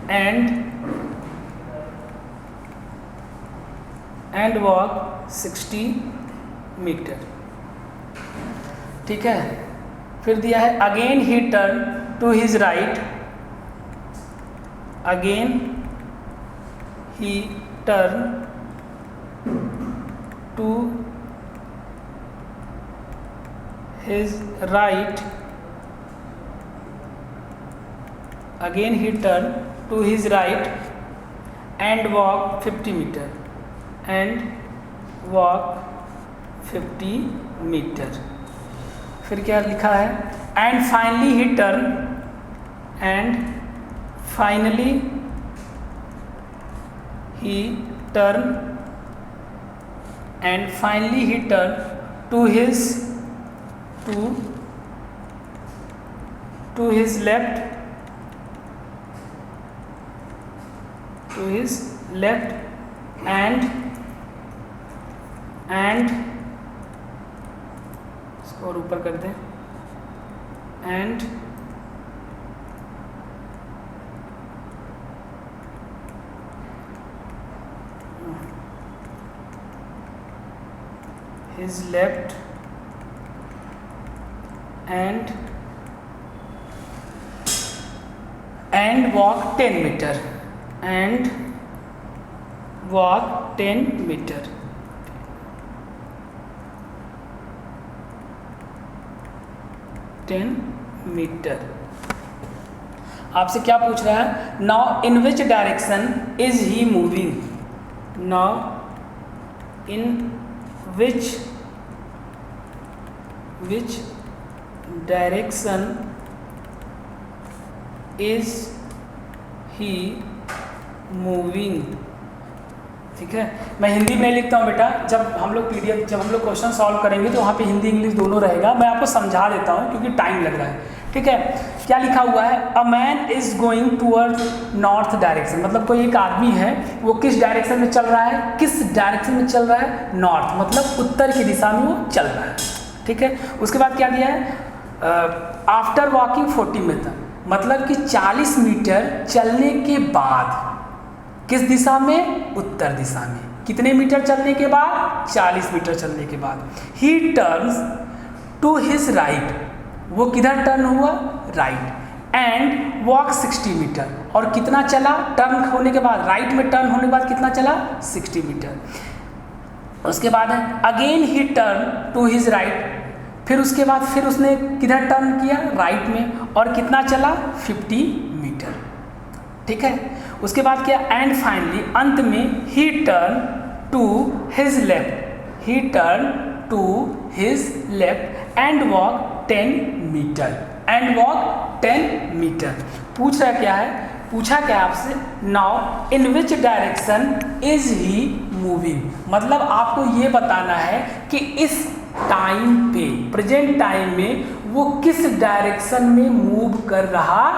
and walk 60 metre. ठीक है, फिर दिया है again he turn to his right, again he turn to his right, again he turn to his right and walk 50 metre फिर क्या लिखा है, and finally he turn to to his left, and इसको और ऊपर कर दें, and his left and walk 10 meter, and walk 10 meter. आपसे क्या पूछ रहा है? Now in which direction is he moving, now in which direction is he moving. ठीक है, मैं हिंदी में लिखता हूँ बेटा, जब हम लोग क्वेश्चन सॉल्व करेंगे तो वहाँ पे हिंदी इंग्लिश दोनों रहेगा। मैं आपको समझा देता हूँ क्योंकि टाइम लग रहा है। ठीक है, क्या लिखा हुआ है? A man is going toward north direction, मतलब कोई एक आदमी है, वो किस डायरेक्शन में चल रहा है? किस डायरेक्शन में चल रहा है? नॉर्थ, मतलब उत्तर की दिशा में वो चल रहा है। ठीक है, उसके बाद क्या दिया है? आफ्टर वॉकिंग 40 मीटर, मतलब कि 40 मीटर चलने के बाद किस दिशा में? उत्तर दिशा में। कितने मीटर चलने के बाद? 40 मीटर चलने के बाद। He turns to his right, वो किधर टर्न हुआ? राइट। एंड वॉक 60 मीटर, और कितना चला? टर्न होने के बाद, राइट में टर्न होने के बाद कितना चला? 60 मीटर। उसके बाद है again he turn to his right, फिर उसके बाद फिर उसने किधर टर्न किया? राइट में, और कितना चला? 50 मीटर। ठीक है, उसके बाद क्या? एंड फाइनली, अंत में he turn to his left and walk 10 metre. पूछ रहा क्या है? पूछा क्या आपसे? Now in which direction is he moving, मतलब आपको ये बताना है कि इस टाइम पे, प्रेजेंट टाइम में वो किस डायरेक्शन में मूव कर रहा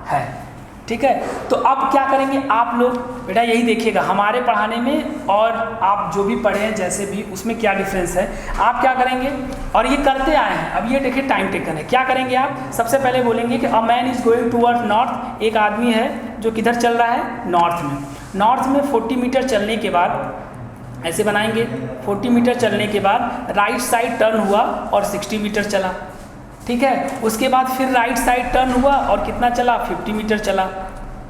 है। ठीक है, तो अब क्या करेंगे आप लोग? बेटा यही देखिएगा हमारे पढ़ाने में और आप जो भी पढ़े हैं जैसे भी, उसमें क्या डिफरेंस है। आप क्या करेंगे, और ये करते आए हैं, अब ये देखिए टाइम टेकन है। क्या करेंगे आप? सबसे पहले बोलेंगे कि अ man is going toward north, एक आदमी है जो किधर चल रहा है? नॉर्थ में। नॉर्थ में 40 मीटर चलने के बाद ऐसे बनाएंगे, 40 मीटर चलने के बाद राइट साइड टर्न हुआ और 60 मीटर चला। ठीक है, उसके बाद फिर राइट साइड टर्न हुआ और कितना चला? 50 मीटर चला,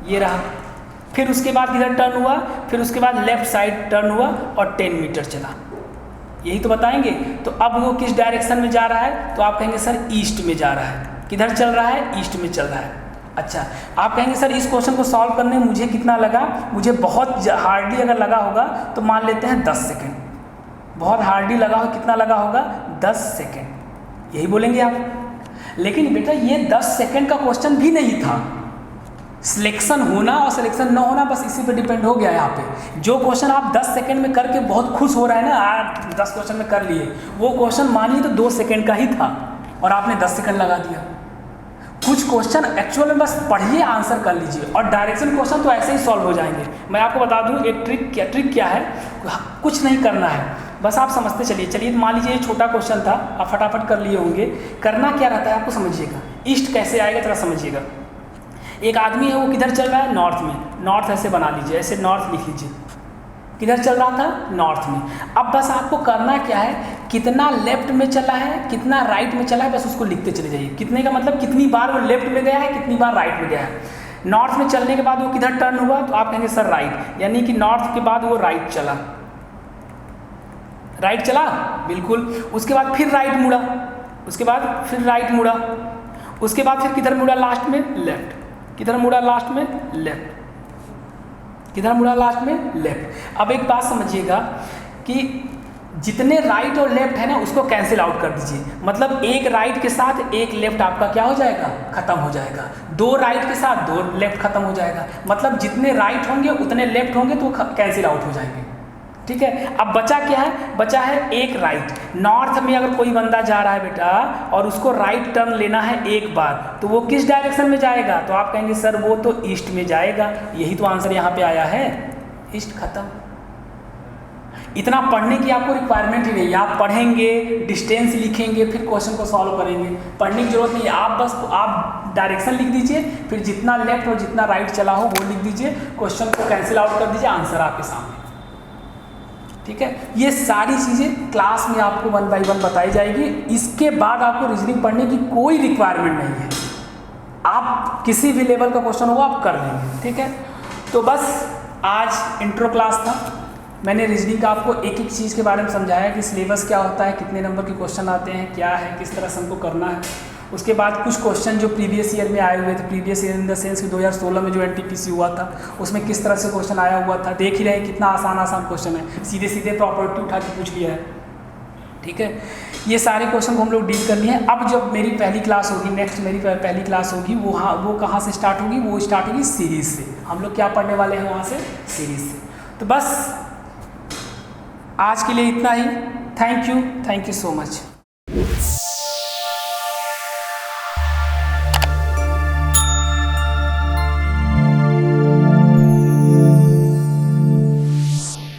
ये रहा। फिर उसके बाद इधर टर्न हुआ, फिर उसके बाद लेफ्ट साइड टर्न हुआ और 10 मीटर चला। यही तो बताएंगे। तो अब वो किस डायरेक्शन में जा रहा है? तो आप कहेंगे सर ईस्ट में जा रहा है। किधर चल रहा है? ईस्ट में चल रहा है। अच्छा, आप कहेंगे सर इस क्वेश्चन को सॉल्व करने में मुझे कितना लगा? मुझे बहुत हार्डली अगर लगा होगा तो मान लेते हैं 10 सेकेंड। बहुत हार्डली लगा हो, कितना लगा होगा? 10 सेकेंड, यही बोलेंगे आप। लेकिन बेटा ये 10 सेकेंड का क्वेश्चन भी नहीं था। सिलेक्शन होना और सिलेक्शन न होना बस इसी पे डिपेंड हो गया। यहाँ पे जो क्वेश्चन आप 10 सेकेंड में करके बहुत खुश हो रहा है ना, आज 10 क्वेश्चन में कर लिए, वो क्वेश्चन मानिए तो 2 सेकेंड का ही था और आपने 10 सेकेंड लगा दिया। कुछ क्वेश्चन एक्चुअल में बस पढ़िए, आंसर कर लीजिए, और डायरेक्शन क्वेश्चन तो ऐसे ही सॉल्व हो जाएंगे। मैं आपको बता दूं एक ट्रिक क्या है, कुछ नहीं करना है, बस आप समझते चलिए। चलिए मान लीजिए ये छोटा क्वेश्चन था, आप फटाफट कर लिए होंगे। करना क्या रहता है आपको समझिएगा। ईस्ट कैसे आएगा थोड़ा समझिएगा। एक आदमी है, वो किधर चल रहा है? नॉर्थ में। नॉर्थ ऐसे बना लीजिए, ऐसे नॉर्थ लिख लीजिए। किधर चल रहा था? नॉर्थ में। अब बस आपको करना क्या है, कितना लेफ्ट में चला है, कितना राइट में चला है, बस उसको लिखते चले जाइए। कितने का मतलब कितनी बार वो लेफ्ट में गया है, कितनी बार राइट में गया है। नॉर्थ में चलने के बाद वो किधर टर्न हुआ, तो आप कहेंगे सर राइट, यानी कि नॉर्थ के बाद वो राइट चला। राइट चला, बिल्कुल। उसके बाद फिर राइट मुड़ा, उसके बाद फिर राइट मुड़ा, उसके बाद फिर किधर मुड़ा? लास्ट में लेफ्ट। किधर मुड़ा? लास्ट में लेफ्ट। किधर मुड़ा? लास्ट में लेफ्ट। अब एक बात समझिएगा कि जितने राइट और लेफ्ट है ना, उसको कैंसिल आउट कर दीजिए। मतलब एक राइट के साथ एक लेफ्ट आपका क्या हो जाएगा? खत्म हो जाएगा। 2 राइट के साथ 2 लेफ्ट खत्म हो जाएगा। मतलब जितने राइट होंगे उतने लेफ्ट होंगे तो कैंसिल आउट हो जाएंगे। ठीक है। अब बचा क्या है, बचा है एक राइट। नॉर्थ में अगर कोई बंदा जा रहा है बेटा और उसको राइट टर्न लेना है एक बार, तो वो किस डायरेक्शन में जाएगा, तो आप कहेंगे सर वो तो ईस्ट में जाएगा। यही तो आंसर यहाँ पे आया है, ईस्ट। खत्म। इतना पढ़ने की आपको रिक्वायरमेंट ही नहीं है। आप पढ़ेंगे, डिस्टेंस लिखेंगे, फिर क्वेश्चन को सॉल्व करेंगे। पढ़ने की जरूरत नहीं है, आप बस आप डायरेक्शन लिख दीजिए, फिर जितना लेफ्ट और जितना राइट चला हो वो लिख दीजिए, क्वेश्चन को कैंसिल आउट कर दीजिए, आंसर आपके सामने। ठीक है, ये सारी चीज़ें क्लास में आपको 1 बाय 1 बताई जाएगी। इसके बाद आपको रीजनिंग पढ़ने की कोई रिक्वायरमेंट नहीं है। आप किसी भी लेवल का क्वेश्चन होगा आप कर लेंगे। ठीक है, तो बस आज इंट्रो क्लास था। मैंने रीजनिंग का आपको एक एक चीज़ के बारे में समझाया कि सिलेबस क्या होता है, कितने नंबर के क्वेश्चन आते हैं, क्या है, किस तरह से हमको करना है। उसके बाद कुछ क्वेश्चन जो प्रीवियस ईयर में आए हुए थे, previous year in the sense कि 2016 में जो एनटीपीसी हुआ था उसमें किस तरह से क्वेश्चन आया हुआ था। देख ही रहे हैं कितना आसान आसान क्वेश्चन है, सीधे सीधे प्रॉपर्टी उठा के पूछ लिया है। ठीक है, ये सारे क्वेश्चन को हम लोग डील कर लिए हैं। अब जब मेरी पहली क्लास होगी, नेक्स्ट मेरी पहली क्लास होगी, वो कहाँ से स्टार्ट होगी, वो स्टार्ट होगी सीरीज से। हम लोग क्या पढ़ने वाले हैं वहाँ से, सीरीज से। तो बस आज के लिए इतना ही। Thank you so much.